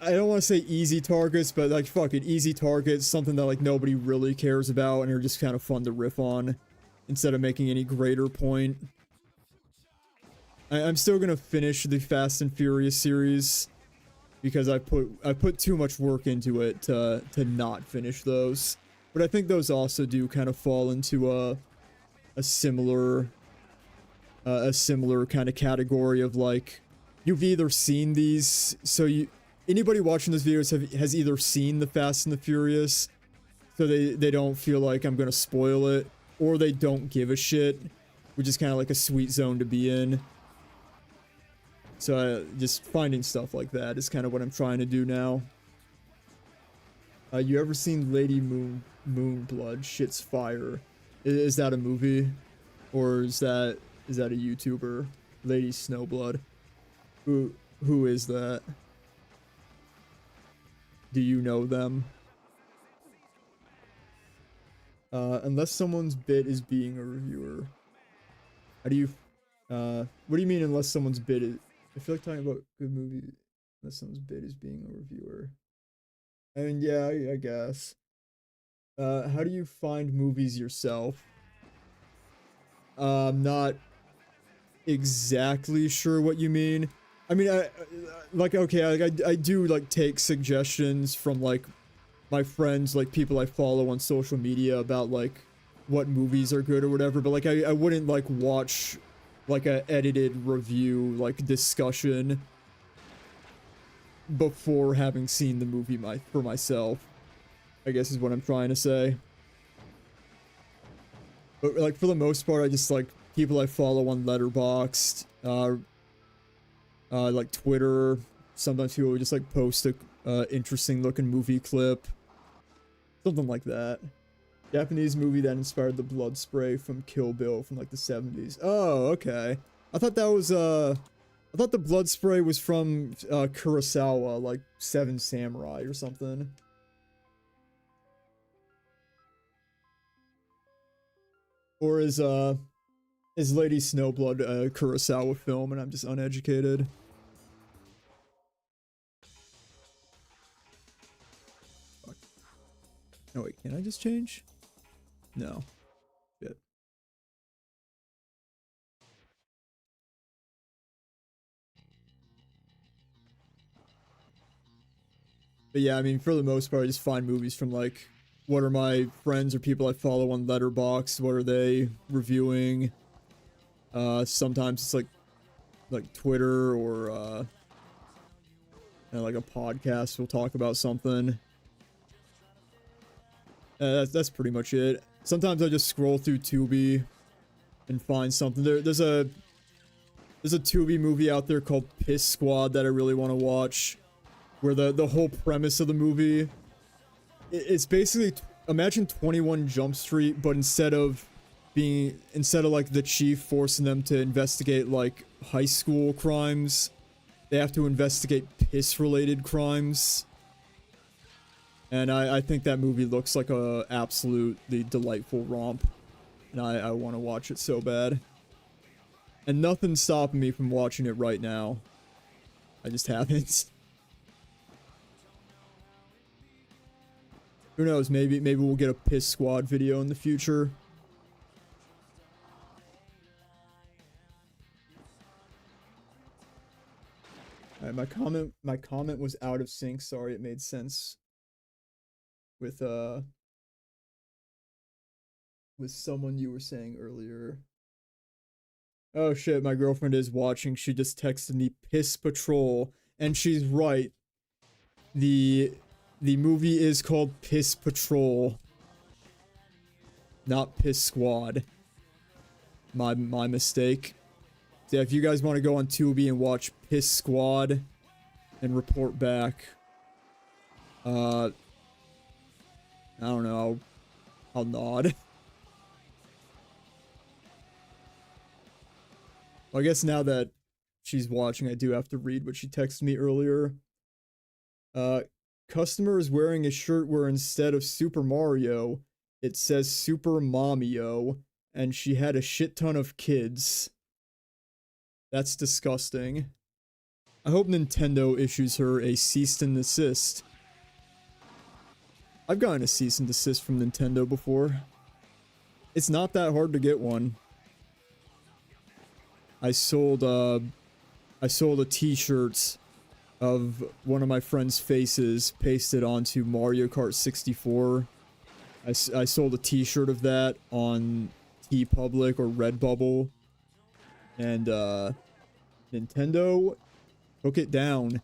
I don't want to say easy targets, but like fuck it, easy targets, something that like nobody really cares about and are just kind of fun to riff on instead of making any greater point. I'm still gonna finish the Fast and Furious series because I put too much work into it to not finish those. But I think those also do kind of fall into a similar kind of category of like, you've either seen these, so anybody watching these videos has either seen the Fast and the Furious, so they don't feel like I'm gonna spoil it, or they don't give a shit, which is kind of like a sweet zone to be in. So just finding stuff like that is kind of what I'm trying to do now. You ever seen Lady Moonblood? Shit's fire. Is that a movie, or is that a YouTuber? Lady Snowblood. Who is that? Do you know them? Unless someone's bit is being a reviewer. How do you, what do you mean unless someone's bit is, I feel like talking about good movie, unless someone's bit is being a reviewer. I mean, yeah, I guess. How do you find movies yourself? I'm not exactly sure what you mean. I mean, I do, like, take suggestions from, like, my friends, like, people I follow on social media about, like, what movies are good or whatever, but, like, I wouldn't, like, watch, like, a edited review, like, discussion before having seen the movie for myself, I guess is what I'm trying to say. But, like, for the most part, I just, like, people I follow on Letterboxd, like, Twitter, sometimes people would just, like, post a interesting looking movie clip. Something like that. Japanese movie that inspired the blood spray from Kill Bill from like the 70s. Oh, okay. I thought that was I thought the blood spray was from Kurosawa, like Seven Samurai or something. Or is Lady Snowblood a Kurosawa film and I'm just uneducated? Fuck. No, wait, can I just change? No. Shit. But yeah, I mean, for the most part, I just find movies from, like, what are my friends or people I follow on Letterboxd, what are they reviewing? Sometimes it's, like Twitter or, like a podcast will talk about something. That's pretty much it. Sometimes I just scroll through Tubi and find something. There's a Tubi movie out there called Piss Squad that I really want to watch, where the whole premise of the movie, it's basically, imagine 21 Jump Street, but instead of like the chief forcing them to investigate like high school crimes, they have to investigate piss related crimes. And I think that movie looks like a absolutely delightful romp, and I want to watch it so bad. And nothing's stopping me from watching it right now. I just haven't. Who knows, maybe we'll get a Piss Squad video in the future. Alright, my comment was out of sync. Sorry, it made sense with someone you were saying earlier. Oh shit, my girlfriend is watching. She just texted me Piss Patrol, and she's right. The movie is called Piss Patrol, not Piss Squad. My mistake. So yeah, if you guys want to go on Tubi and watch Piss Squad and report back, I don't know, I'll nod. Well, I guess now that she's watching, I do have to read what she texted me earlier. Customer is wearing a shirt where instead of Super Mario, it says Super Momio, and she had a shit ton of kids. That's disgusting. I hope Nintendo issues her a cease and desist. I've gotten a cease and desist from Nintendo before. It's not that hard to get one. I sold a t-shirt of one of my friend's faces pasted onto Mario Kart 64. I sold a t-shirt of that on TeePublic or Redbubble. And, Nintendo took it down.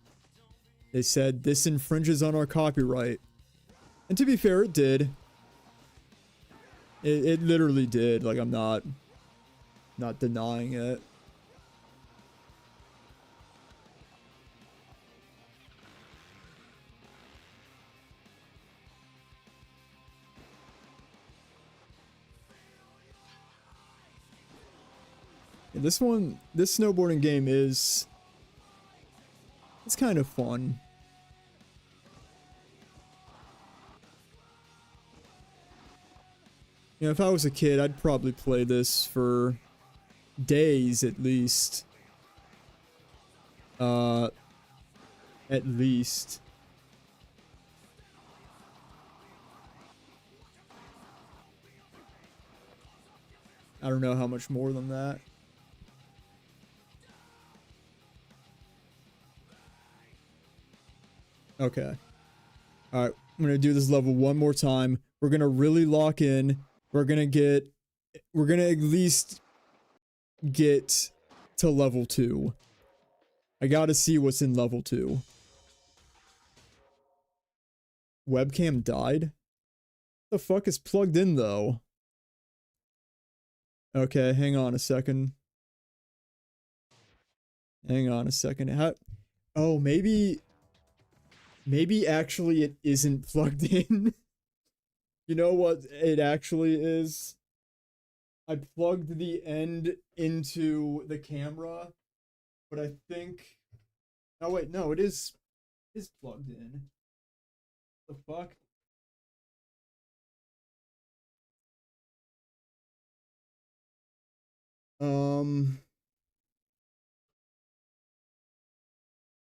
They said, this infringes on our copyright. And to be fair, it did. It literally did. Like, I'm not denying it. This snowboarding game it's kind of fun. You know, if I was a kid, I'd probably play this for days at least. At least. I don't know how much more than that. Okay. Alright, I'm gonna do this level one more time. We're gonna really lock in. We're gonna at least get to level 2. I gotta see what's in level 2. Webcam died? The fuck is plugged in though? Okay, hang on a second. Hang on a second. Oh, maybe actually it isn't plugged in. You know what it actually is? I plugged the end into the camera, but I think... Oh wait, no, it is plugged in. The fuck?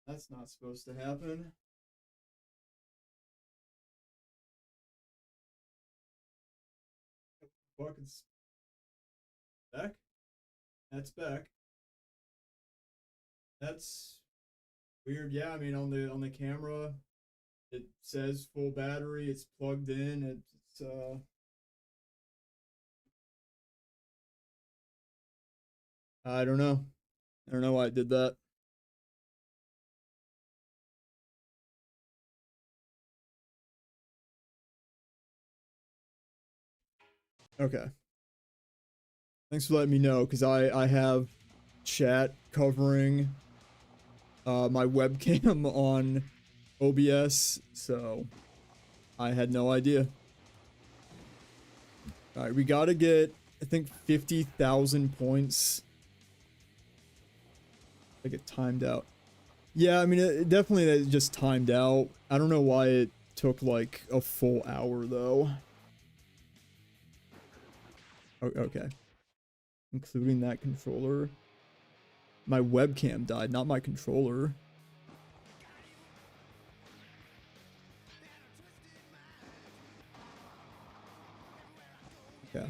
That's not supposed to happen. Fuck, it's back. That's back. That's weird. Yeah, I mean on the camera it says full battery, it's plugged in, it's I don't know. I don't know why it did that. Okay. Thanks for letting me know, because I have chat covering my webcam on OBS, so I had no idea. Alright, we gotta get, I think, 50,000 points. I get timed out. Yeah, I mean, it definitely just timed out. I don't know why it took like a full hour though. Okay. Including that controller. My webcam died, not my controller. Okay.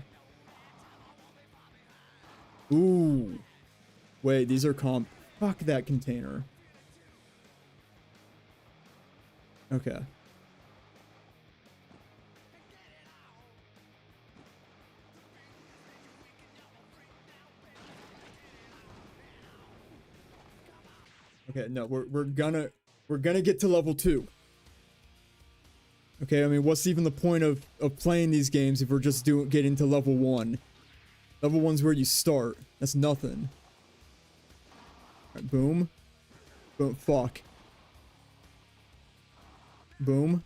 Ooh. Wait, these are comp. Fuck that container. Okay. Okay, no, we're gonna get to level 2. Okay, I mean, what's even the point of playing these games if we're just getting to level 1? Level 1's where you start. That's nothing. Alright, boom. Boom. Fuck. Boom.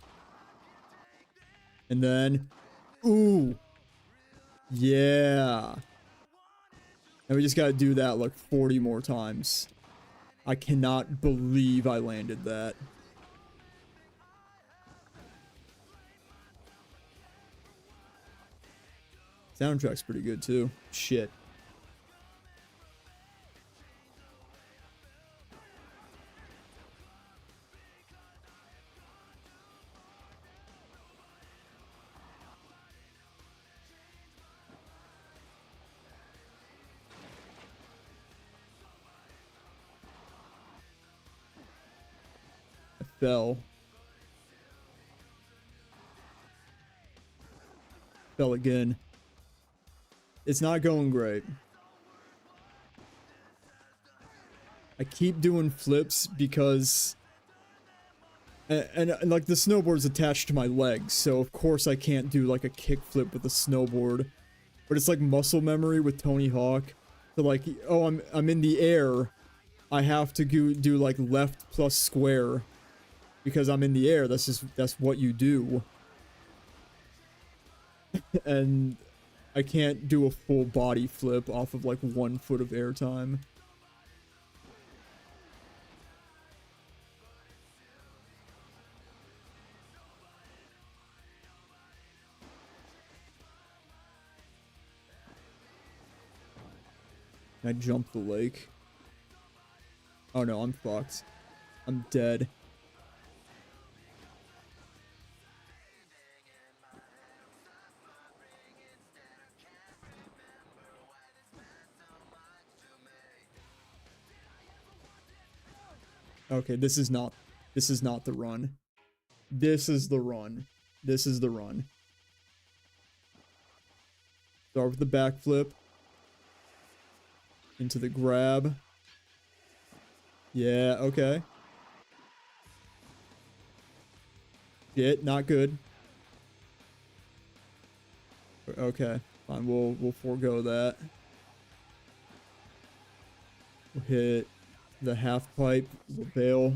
And then... Ooh. Yeah. And we just gotta do that like 40 more times. I cannot believe I landed that. Soundtrack's pretty good too. Shit. I fell. Fell again. It's not going great. I keep doing flips because... And like the snowboard's attached to my legs, so of course I can't do like a kickflip with a snowboard. But it's like muscle memory with Tony Hawk. So like, oh, I'm in the air. I have to do like left plus square. Because I'm in the air, that's what you do. And I can't do a full body flip off of like 1 foot of airtime. Can I jump the lake? Oh no, I'm fucked. I'm dead. Okay, this is not the run. This is the run. This is the run. Start with the backflip. Into the grab. Yeah, okay. Shit, not good. Okay, fine, we'll forego that. We'll hit the half pipe, we'll bail.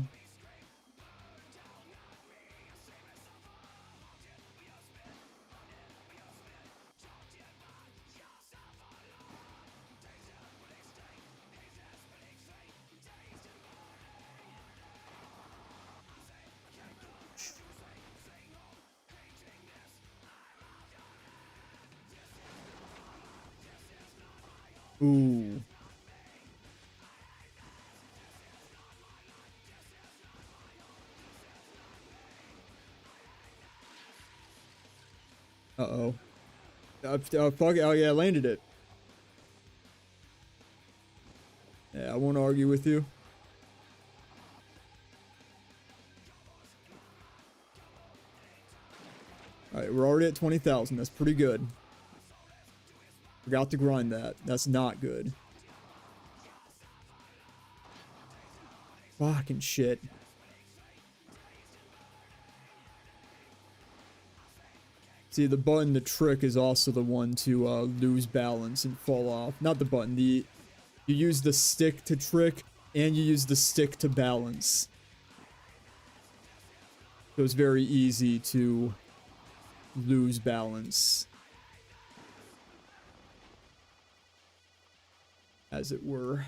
Ooh. Uh-oh. Fuck it. Oh, yeah, I landed it. Yeah, I won't argue with you. Alright, we're already at 20,000. That's pretty good. Forgot to grind that. That's not good. Fucking shit. See, the button, the trick is also the one to lose balance and fall off. Not the button, you use the stick to trick, and you use the stick to balance. So it's very easy to lose balance, as it were.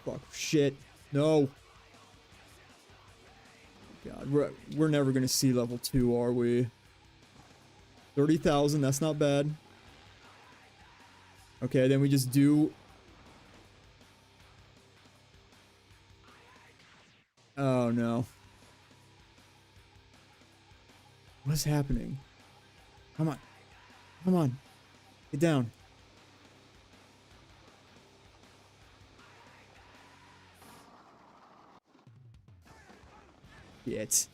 Fuck, shit. No. God, we're never gonna see level 2, are we? 30,000, that's not bad. Okay, then we just do... Oh, no. What's happening? Come on. Come on. Get down. Shit.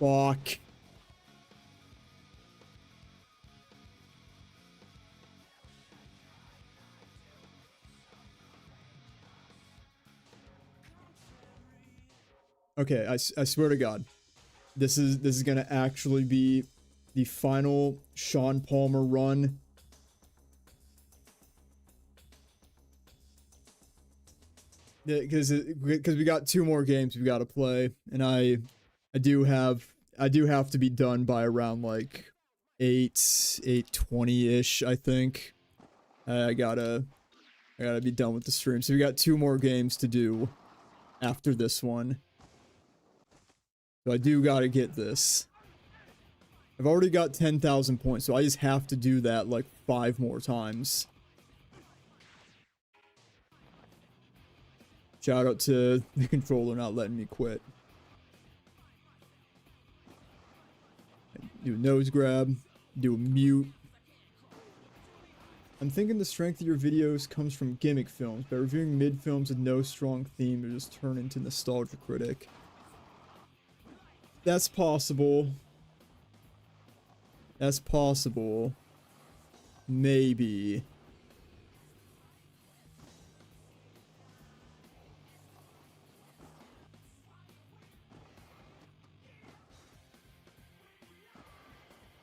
Fuck. Okay, I swear to God, this is gonna actually be the final Sean Palmer run. Yeah, because we got 2 more games we got to play, and I do have to be done by around like 8:20-ish, I think. I gotta be done with the stream. So we got 2 more games to do after this one. So I do gotta get this. I've already got 10,000 points, so I just have to do that like 5 more times. Shout out to the controller not letting me quit. Do a nose grab, do a mute. I'm thinking the strength of your videos comes from gimmick films. By reviewing mid films with no strong theme, you just turn into nostalgia critic. That's possible. That's possible. Maybe.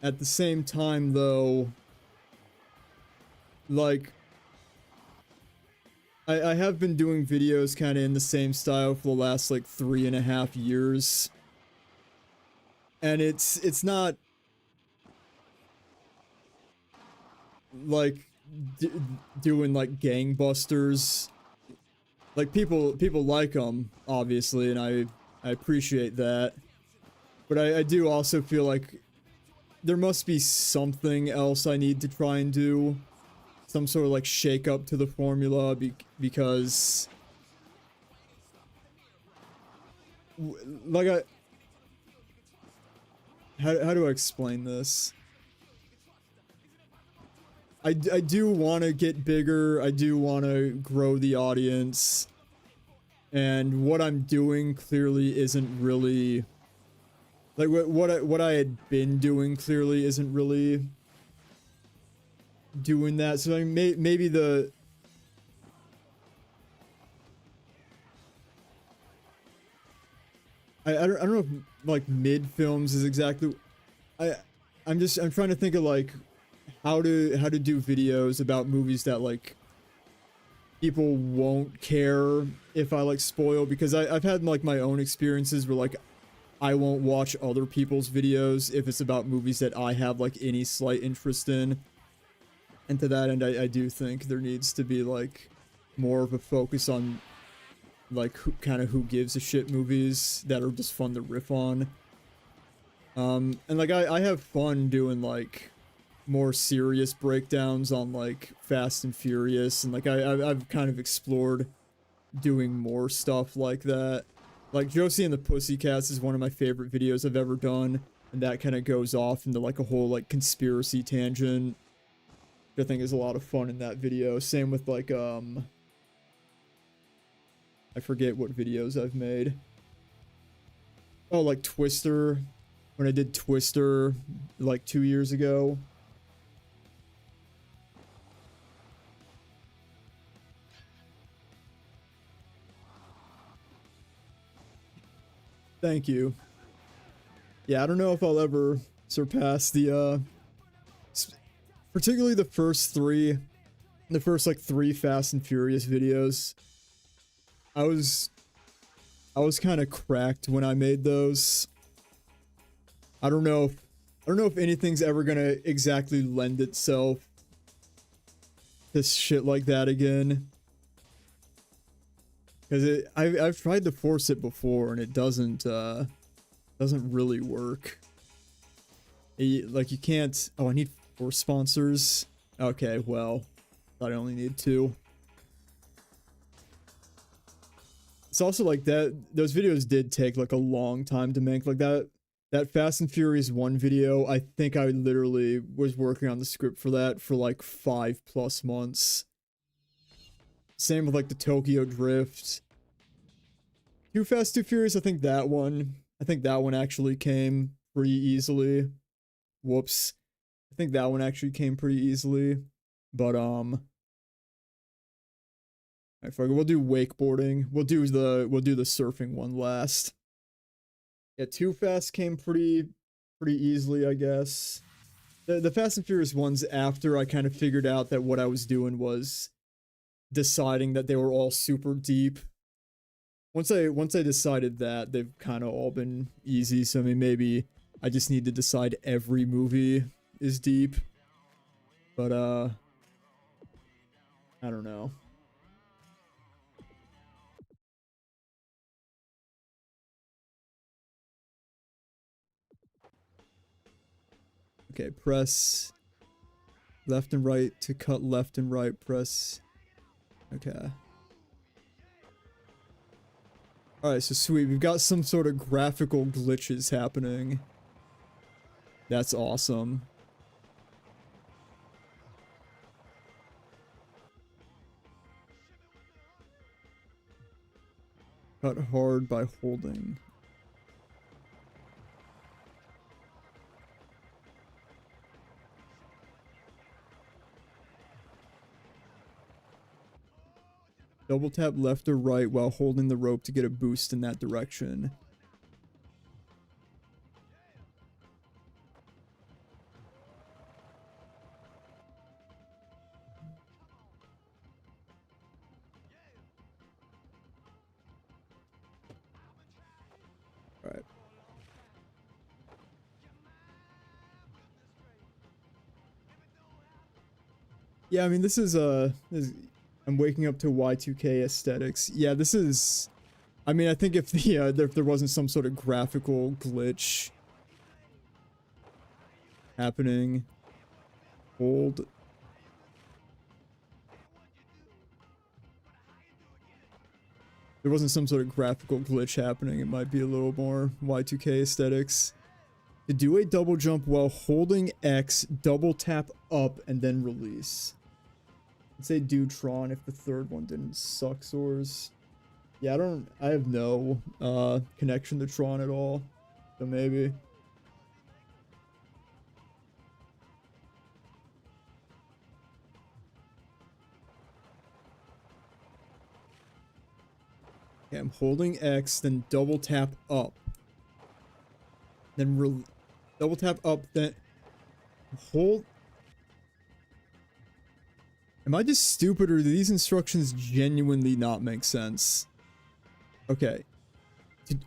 At the same time, though, like, I have been doing videos kind of in the same style for the last, like, 3.5 years. And it's not, like, doing, like, gangbusters. Like, people like them, obviously, and I appreciate that. But I do also feel like there must be something else I need to try and do. Some sort of like shake up to the formula because like how do I explain this? I do want to get bigger. I do want to grow the audience. And what I'm doing clearly isn't really like what I had been doing clearly isn't really doing that. So I mean, maybe the I don't know if like mid films is exactly I'm trying to think of like how to do videos about movies that like people won't care if I like spoil, because I've had like my own experiences where like I won't watch other people's videos if it's about movies that I have like any slight interest in. And to that end, I do think there needs to be like more of a focus on like who gives a shit movies that are just fun to riff on. And like I have fun doing like more serious breakdowns on like Fast and Furious, and like I've kind of explored doing more stuff like that. Like Josie and the Pussycats is one of my favorite videos I've ever done, and that kind of goes off into like a whole like conspiracy tangent, which I think is a lot of fun in that video. Same with like I forget what videos I've made. Oh, like Twister, when I did Twister like 2 years ago. Thank you. Yeah, I don't know if I'll ever surpass the, particularly the first like three Fast and Furious videos. I was kind of cracked when I made those. I don't know if anything's ever gonna exactly lend itself to shit like that again. Because I've tried to force it before and it doesn't really work. Like you can't. Oh, I need 4 sponsors. Okay, well, thought I only need 2. It's also like that. Those videos did take like a long time to make. Like that Fast and Furious 1 video, I think I literally was working on the script for that for like 5+ months. Same with like the Tokyo Drift. Too Fast, Too Furious, I think that one actually came pretty easily. Whoops. I think that one actually came pretty easily. But alright, fuck it, we'll do wakeboarding. We'll do the surfing one last. Yeah, Too Fast came pretty easily, I guess. The Fast and Furious ones after I kind of figured out that what I was doing was deciding that they were all super deep. Once I decided that, they've kind of all been easy. So I mean, maybe I just need to decide every movie is deep. But I don't know. Okay, press left and right to cut left and right, press. Okay. Alright, so sweet. We've got some sort of graphical glitches happening. That's awesome. Cut hard by holding. Double tap left or right while holding the rope to get a boost in that direction. Alright. Yeah, I mean, this is I'm waking up to Y2K aesthetics. Yeah, this is... I mean, I think if the if there wasn't some sort of graphical glitch happening, hold. There wasn't some sort of graphical glitch happening, it might be a little more Y2K aesthetics. To do a double jump while holding X, double tap up and then release. Let's say do Tron if the third one didn't suck source. Yeah, I have no connection to Tron at all, so maybe. Okay, I'm holding X, then double tap up. Then double tap up, then hold. Am I just stupid, or do these instructions genuinely not make sense? Okay.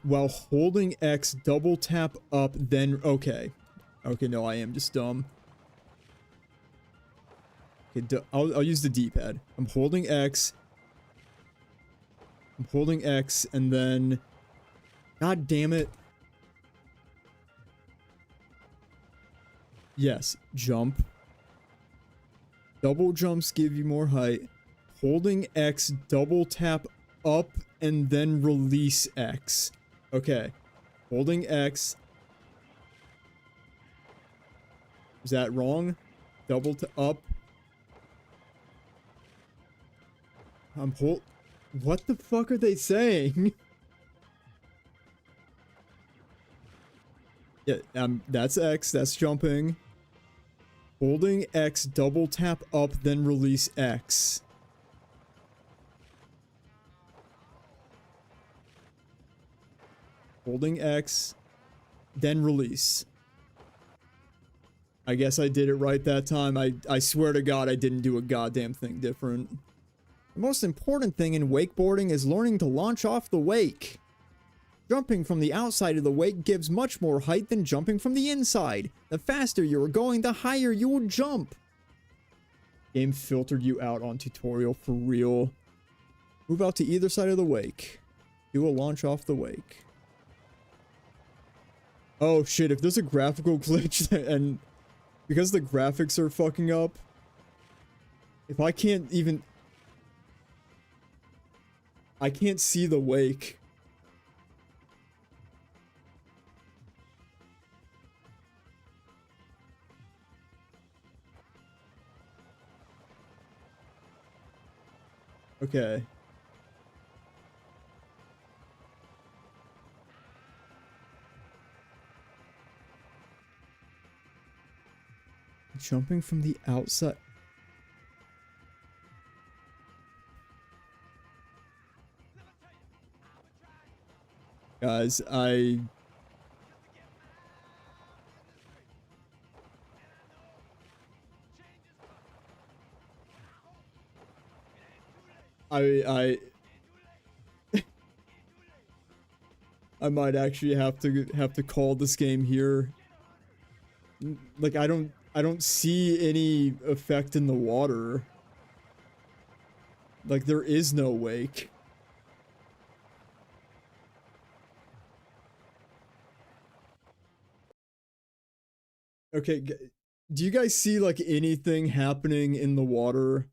While holding X, double tap up, then... Okay. Okay, no, I am just dumb. Okay, I'll use the D-pad. I'm holding X. I'm holding X, and then... God damn it. Yes, jump. Double jumps give you more height. Holding X, double tap up, and then release X. Okay. Holding X. Is that wrong? Double up. What the fuck are they saying? Yeah, that's X, that's jumping. Holding X, double tap up, then release X. Holding X, then release. I guess I did it right that time. I swear to God I didn't do a goddamn thing different. The most important thing in wakeboarding is learning to launch off the wake. Jumping from the outside of the wake gives much more height than jumping from the inside. The faster you are going, the higher you will jump. Game filtered you out on tutorial for real. Move out to either side of the wake. Do a launch off the wake. Oh shit, if there's a graphical glitch and because the graphics are fucking up, if I can't even... I can't see the wake. Okay. Jumping from the outside. Guys, I I might actually have to call this game here. Like I don't see any effect in the water. Like there is no wake. Okay, do you guys see like anything happening in the water?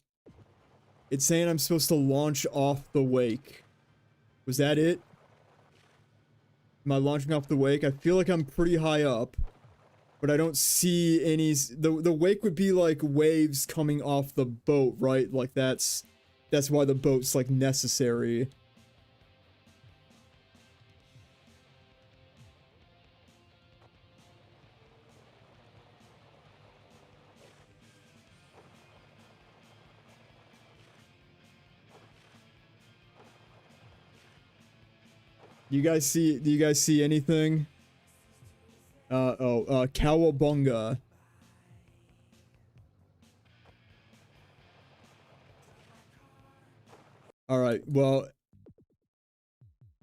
It's saying I'm supposed to launch off the wake. Was that it? Am I launching off the wake? I feel like I'm pretty high up, but I don't see any... The wake would be like waves coming off the boat, right? Like that's why the boat's like necessary. Do you guys see anything? Cowabunga. Alright, well,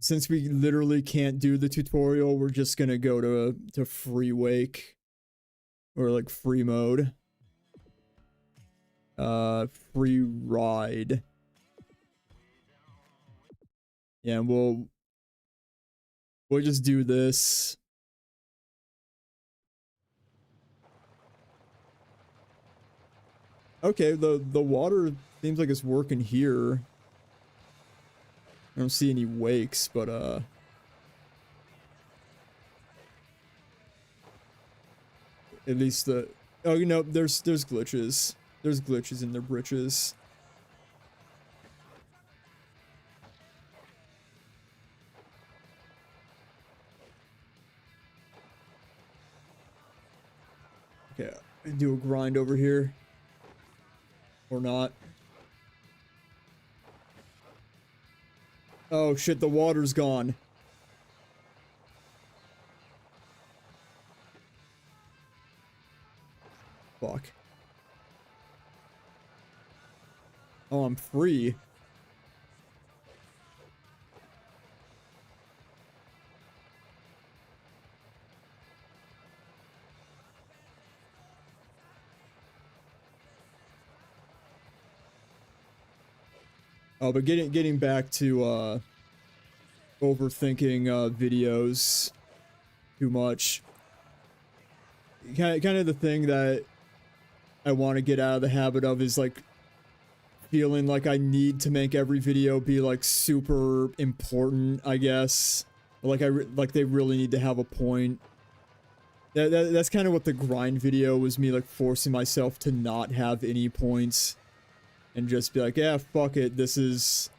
since we literally can't do the tutorial, we're just gonna go to free wake. Or like free mode. Free ride. Yeah, and we'll just do this. Okay, the water seems like it's working here. I don't see any wakes, but at least the oh, you know, there's glitches. There's glitches in their britches. Okay, I do a grind over here. Or not. Oh shit, the water's gone. Fuck. Oh, I'm free. Oh, but getting back to overthinking videos too much. Kind of the thing that I want to get out of the habit of is like feeling like I need to make every video be like super important, I guess. Like like they really need to have a point. That's kind of what the grind video was, me like forcing myself to not have any points. And just be like, yeah, fuck it, this is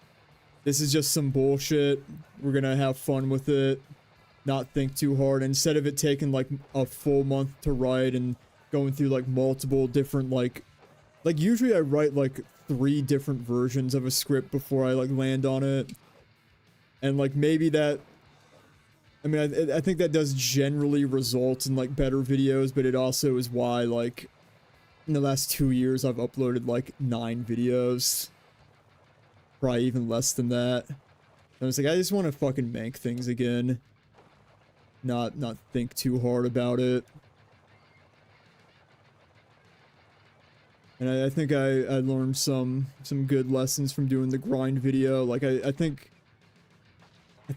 just some bullshit. We're gonna have fun with it. Not think too hard. Instead of it taking like a full month to write and going through like multiple different like usually I write like 3 different versions of a script before I like land on it. And like maybe that, I mean, I think that does generally result in like better videos, but it also is why like in the last 2 years, I've uploaded like 9 videos. Probably even less than that. I was like, I just want to fucking make things again. Not think too hard about it. And I think I learned some good lessons from doing the grind video. Like I think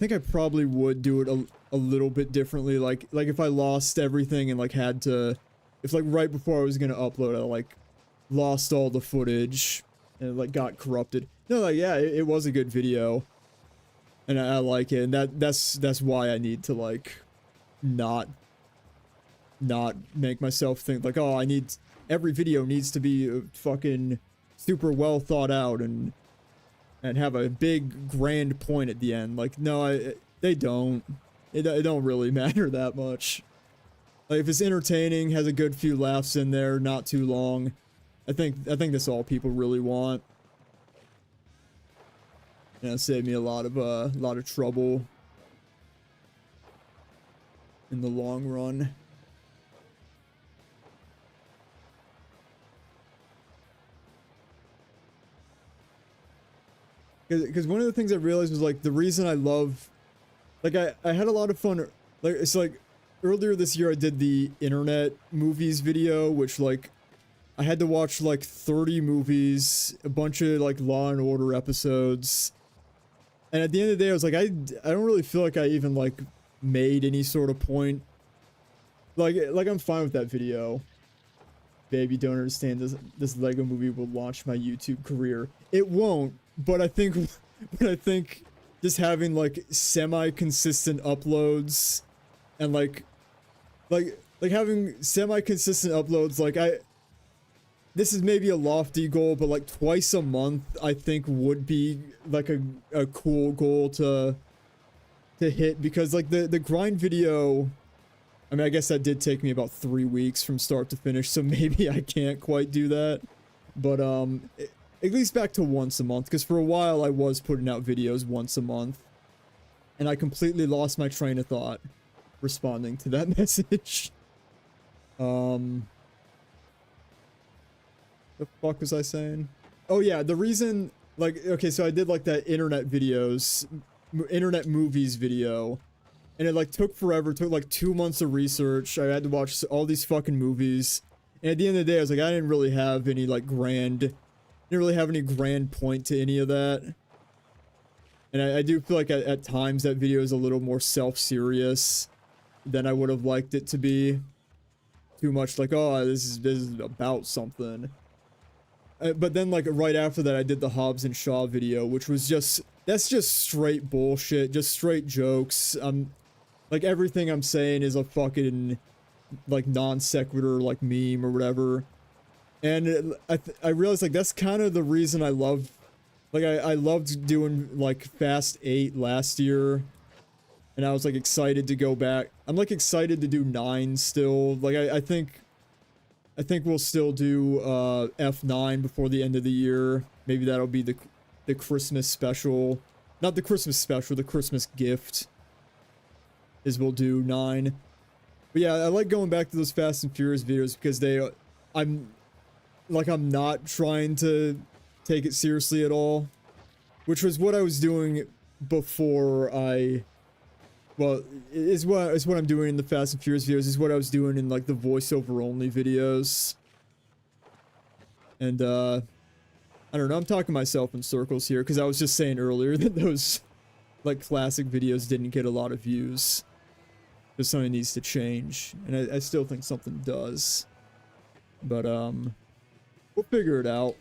I probably would do it a little bit differently. Like if I lost everything and like had to, if like right before I was gonna upload, I like lost all the footage and it, like got corrupted. No, like yeah, it was a good video, and I like it, and that's why I need to like not make myself think like, oh, every video needs to be fucking super well thought out and have a big grand point at the end. Like no, they don't. It don't really matter that much. Like if it's entertaining, has a good few laughs in there, not too long, I think that's all people really want. And it saved me a lot of trouble in the long run. Because one of the things I realized was like the reason I love, like I had a lot of fun. Like it's like earlier this year I did the internet movies video, which like I had to watch like 30 movies, a bunch of like Law and Order episodes. And at the end of the day, I was like, I don't really feel like I even like made any sort of point. Like I'm fine with that video. Baby, don't understand this Lego movie will launch my YouTube career. It won't, but I think just having like semi-consistent uploads and like having semi-consistent uploads, like this is maybe a lofty goal, but like twice a month I think would be like a cool goal to hit, because like the grind video, I mean, I guess that did take me about 3 weeks from start to finish, so maybe I can't quite do that. But at least back to once a month, because for a while I was putting out videos once a month. And I completely lost my train of thought responding to that message. The fuck was I saying? Oh yeah, the reason, like, okay, so I did like that internet movies video, and it like took forever, took like 2 months of research. I had to watch all these fucking movies, and at the end of the day, I was like, I didn't really have any like grand point to any of that. And I do feel like at times that video is a little more self-serious than I would have liked it to be. Too much like, oh, this is about something. But then like right after that, I did the Hobbs and Shaw video, which was that's just straight bullshit, just straight jokes. Like everything I'm saying is a fucking like non sequitur, like meme or whatever. And I realized like that's kind of the reason I love, like I loved doing like Fast 8 last year. And I was like excited to go back. I'm like excited to do 9 still. Like I think we'll still do F9 before the end of the year. Maybe that'll be the Christmas special. Not the Christmas special, the Christmas gift is we'll do 9. But yeah, I like going back to those Fast and Furious videos because I'm not trying to take it seriously at all, which was what I was doing before well, is what I'm doing in the Fast and Furious videos, is what I was doing in like the voiceover only videos. And I don't know, I'm talking myself in circles here because I was just saying earlier that those like classic videos didn't get a lot of views. Because something needs to change, and I still think something does. But we'll figure it out.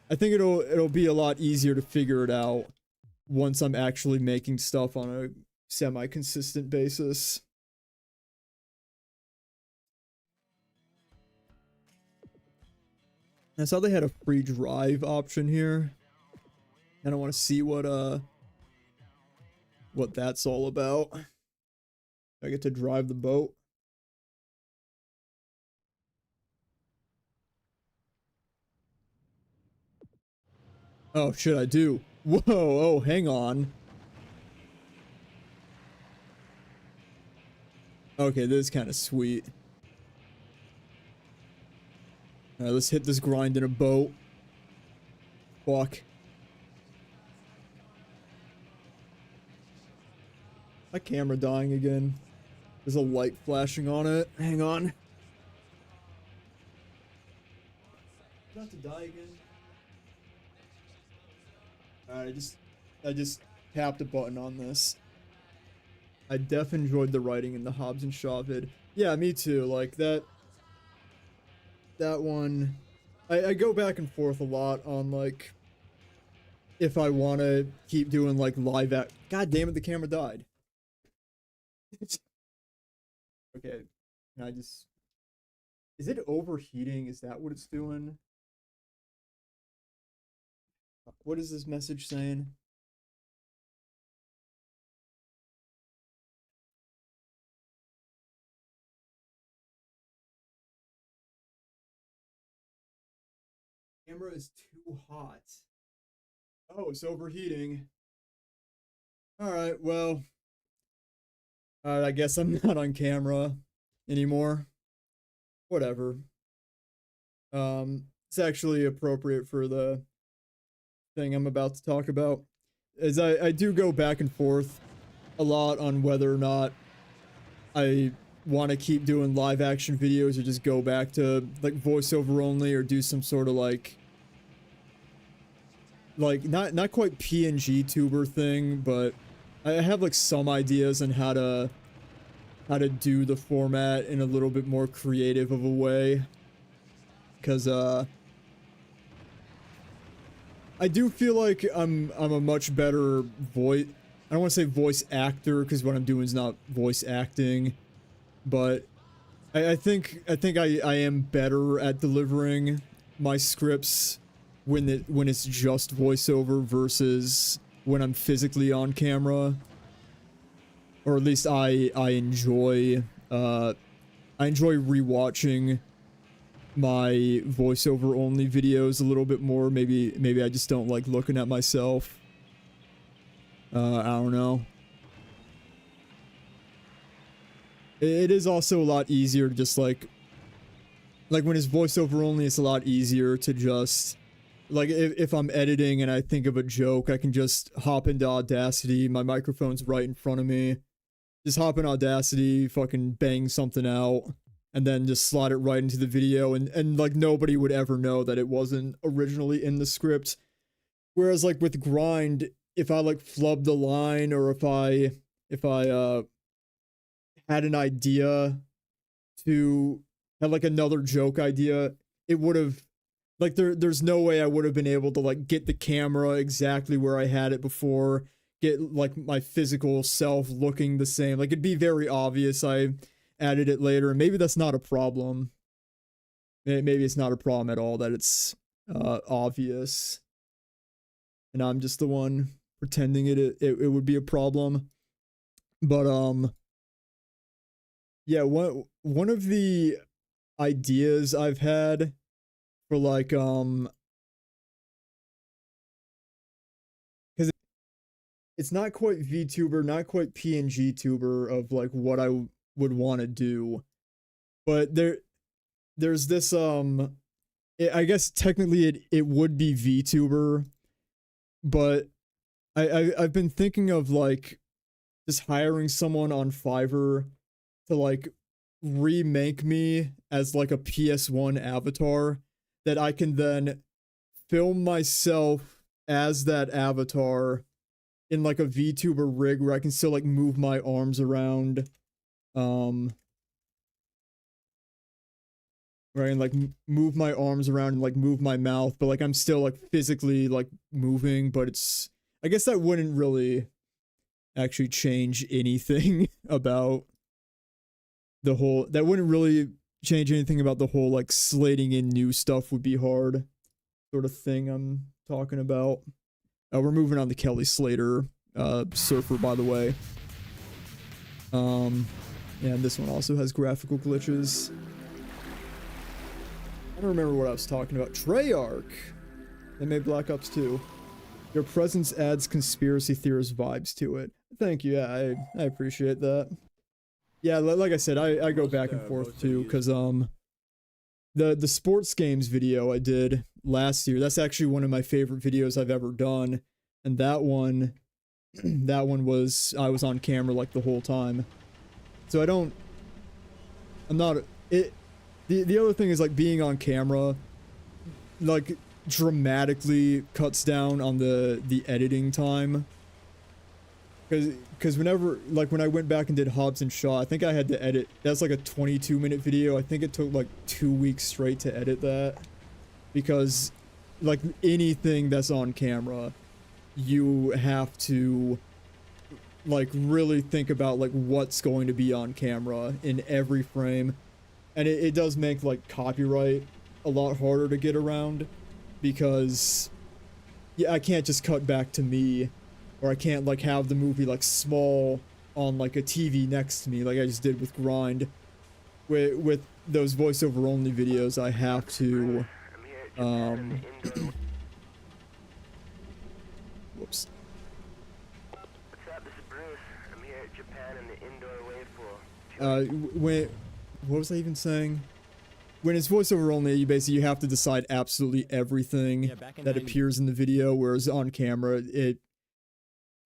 I think it'll be a lot easier to figure it out once I'm actually making stuff on a semi-consistent basis. I saw they had a free drive option here. And I want to see what that's all about. I get to drive the boat. Oh shit, I do. Whoa, oh, hang on. Okay, this is kind of sweet. Alright, let's hit this grind in a boat. Fuck. My camera dying again. There's a light flashing on it. Hang on. About to die again. Alright, I just tapped a button on this. I def enjoyed the writing in the Hobbs and Shaw vid. Yeah, me too. Like that one, I go back and forth a lot on like if I want to keep doing like live act. God damn it, the camera died. Okay, can I just... Is it overheating? Is that what it's doing? What is this message saying? Camera is too hot. Oh, it's overheating. Alright, well... I guess I'm not on camera anymore. Whatever. It's actually appropriate for the thing I'm about to talk about. As I do go back and forth a lot on whether or not I want to keep doing live action videos or just go back to like voiceover only or do some sort of like not quite PNG tuber thing, but I have like some ideas on how to do the format in a little bit more creative of a way, because I do feel like I'm a much better voice. I don't want to say voice actor because what I'm doing is not voice acting, but I think I am better at delivering my scripts when it's just voiceover versus when I'm physically on camera. Or at least I enjoy rewatching my voiceover only videos a little bit more. Maybe I just don't like looking at myself. I don't know. It is also a lot easier to just like when it's voiceover only, it's a lot easier to just like if I'm editing and I think of a joke, I can just hop into Audacity. My microphone's right in front of me. Just hop in Audacity, fucking bang something out, and then just slot it right into the video, and like nobody would ever know that it wasn't originally in the script. Whereas like with Grind, if I like flubbed a line or if I had an idea to have like another joke idea, it would have like there's no way I would have been able to like get the camera exactly where I had it before, get like my physical self looking the same. Like it'd be very obvious I added it later, and maybe that's not a problem. Maybe it's not a problem at all that it's obvious, and I'm just the one pretending it would be a problem. But yeah, one of the ideas I've had for like because it's not quite VTuber, not quite PNG tuber of like what I would want to do, but there's this I guess technically it would be VTuber, but I've been thinking of like just hiring someone on Fiverr to like remake me as like a PS1 avatar that I can then film myself as that avatar in like a VTuber rig where I can still like move my arms around, where I can like move my arms around and like move my mouth, but like I'm still like physically like moving, but it's, I guess that wouldn't really actually change anything about the whole, that wouldn't really change anything about the whole like slating in new stuff would be hard sort of thing I'm talking about. We're moving on to Kelly Slater, surfer, by the way. And this one also has graphical glitches. I don't remember what I was talking about. Treyarch. They made Black Ops 2. Your presence adds conspiracy theorist vibes to it. Thank you. Yeah, I appreciate that. Yeah, like I said, I go back and forth too, because the sports games video I did last year, that's actually one of my favorite videos I've ever done, and that one was, I was on camera like the whole time, so I'm not it. The other thing is like being on camera like dramatically cuts down on the editing time, because whenever, like when I went back and did Hobbs and Shaw, I think I had to edit, that's like a 22-minute video. I think it took like 2 weeks straight to edit that, because like anything that's on camera, you have to like really think about like what's going to be on camera in every frame, and it does make like copyright a lot harder to get around, because yeah, I can't just cut back to me, or I can't like have the movie like small on like a TV next to me like I just did with Grind. With those voiceover only videos, I have to whoops. What's up? This is Bruce. I'm here at Japan in the indoor wave pool. What was I even saying? When it's voiceover only, you have to decide absolutely everything that appears in the video, whereas on camera, it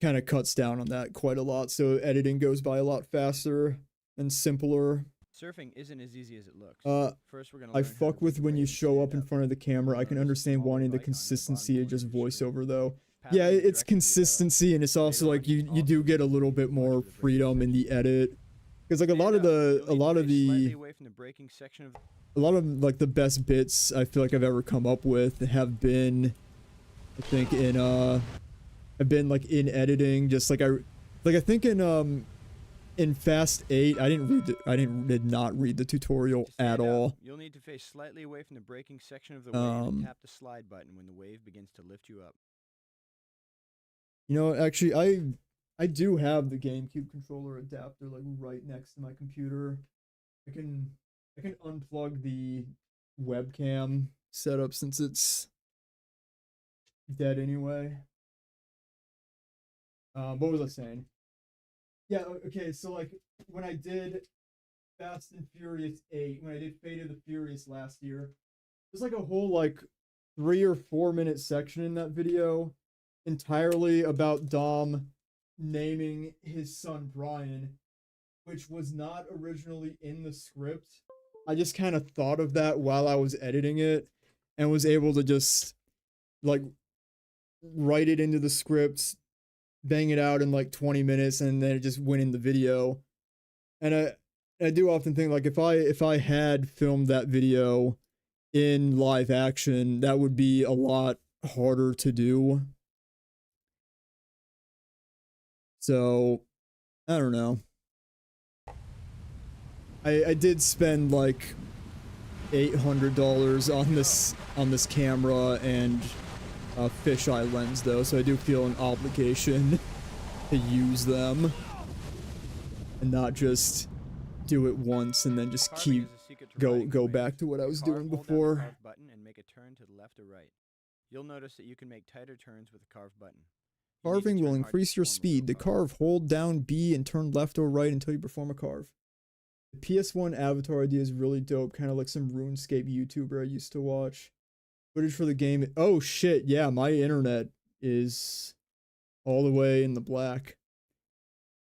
kind of cuts down on that quite a lot, so editing goes by a lot faster and simpler. Surfing isn't as easy as it looks. First we're gonna I fuck with when you show up in front of the camera. I can understand wanting the consistency of just voiceover though. Yeah, it's consistency, and it's also like you do get a little bit more freedom in the edit, because like a lot of like the best bits I feel like I've ever come up with have been, I think, in have been like in editing. Just like I think in Fast 8, I did not read the tutorial at all. You'll need to face slightly away from the braking section of the wave and tap the slide button when the wave begins to lift you up. You know, actually, I do have the GameCube controller adapter like right next to my computer. I can unplug the webcam setup since it's dead anyway. What was I saying? Yeah, okay, so like when I did Fast and Furious 8 when I did Fate of the Furious last year. There's like a whole like 3 or 4 minute section in that video entirely about Dom naming his son Brian, which was not originally in the script. I just kind of thought of that while I was editing it and was able to just like write it into the script, bang it out in like 20 minutes, and then it just went in the video. And I do often think like if I had filmed that video in live action, that would be a lot harder to do. So I don't know. I did spend like $800 on this camera and a fisheye lens though, so I do feel an obligation to use them and not just do it once and then just keep go back to what I was doing before. Button and make a turn to the left or right. You'll notice that you can make tighter turns with the carve button. Carving will increase your speed. To carve, hold down B and turn left or right until you perform a carve. The PS1 avatar idea is really dope, kind of like some RuneScape YouTuber I used to watch. Footage for the game. Oh shit, yeah, my internet is all the way in the black.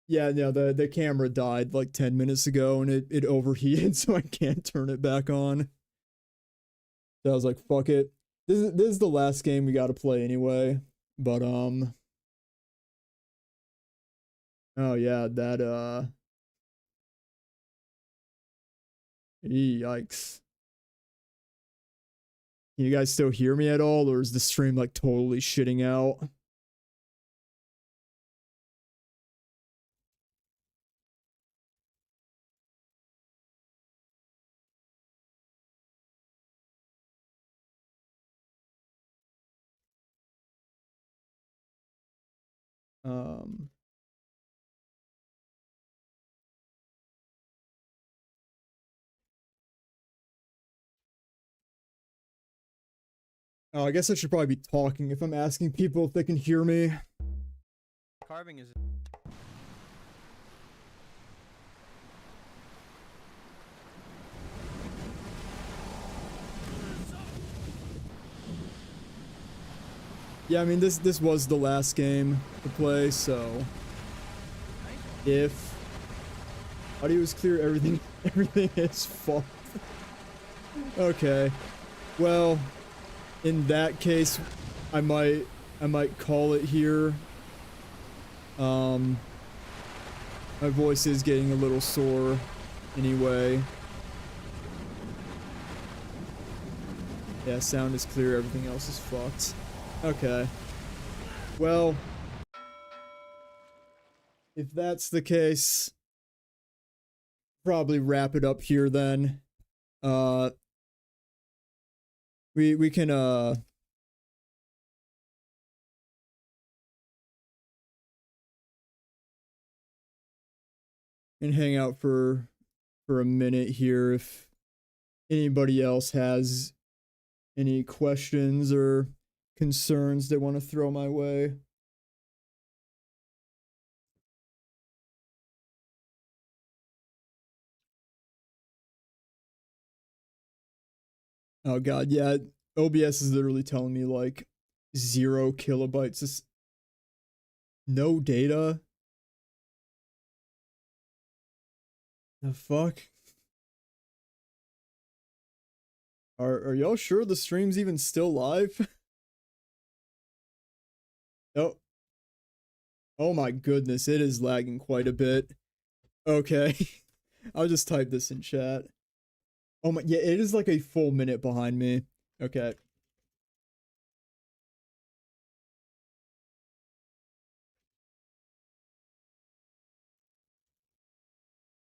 Yeah, no, the camera died like 10 minutes ago and it overheated, so I can't turn it back on. So I was like, fuck it. This is the last game we gotta play anyway. But oh yeah, that yikes. Can you guys still hear me at all, or is the stream like totally shitting out? Oh, I guess I should probably be talking if I'm asking people if they can hear me. Carving is... Yeah, I mean, this was the last game to play, so... If... audio is clear, everything is fucked. Okay. Well... in that case, I might call it here. My voice is getting a little sore anyway. Yeah, sound is clear, everything else is fucked. Okay. Well, if that's the case, probably wrap it up here then. We can and hang out for a minute here if anybody else has any questions or concerns they want to throw my way. Oh god, yeah, OBS is literally telling me like 0 kilobytes, no data. The fuck? Are y'all sure the stream's even still live? Oh. Oh my goodness, it is lagging quite a bit. Okay. I'll just type this in chat. Oh my, yeah, it is like a full minute behind me. Okay.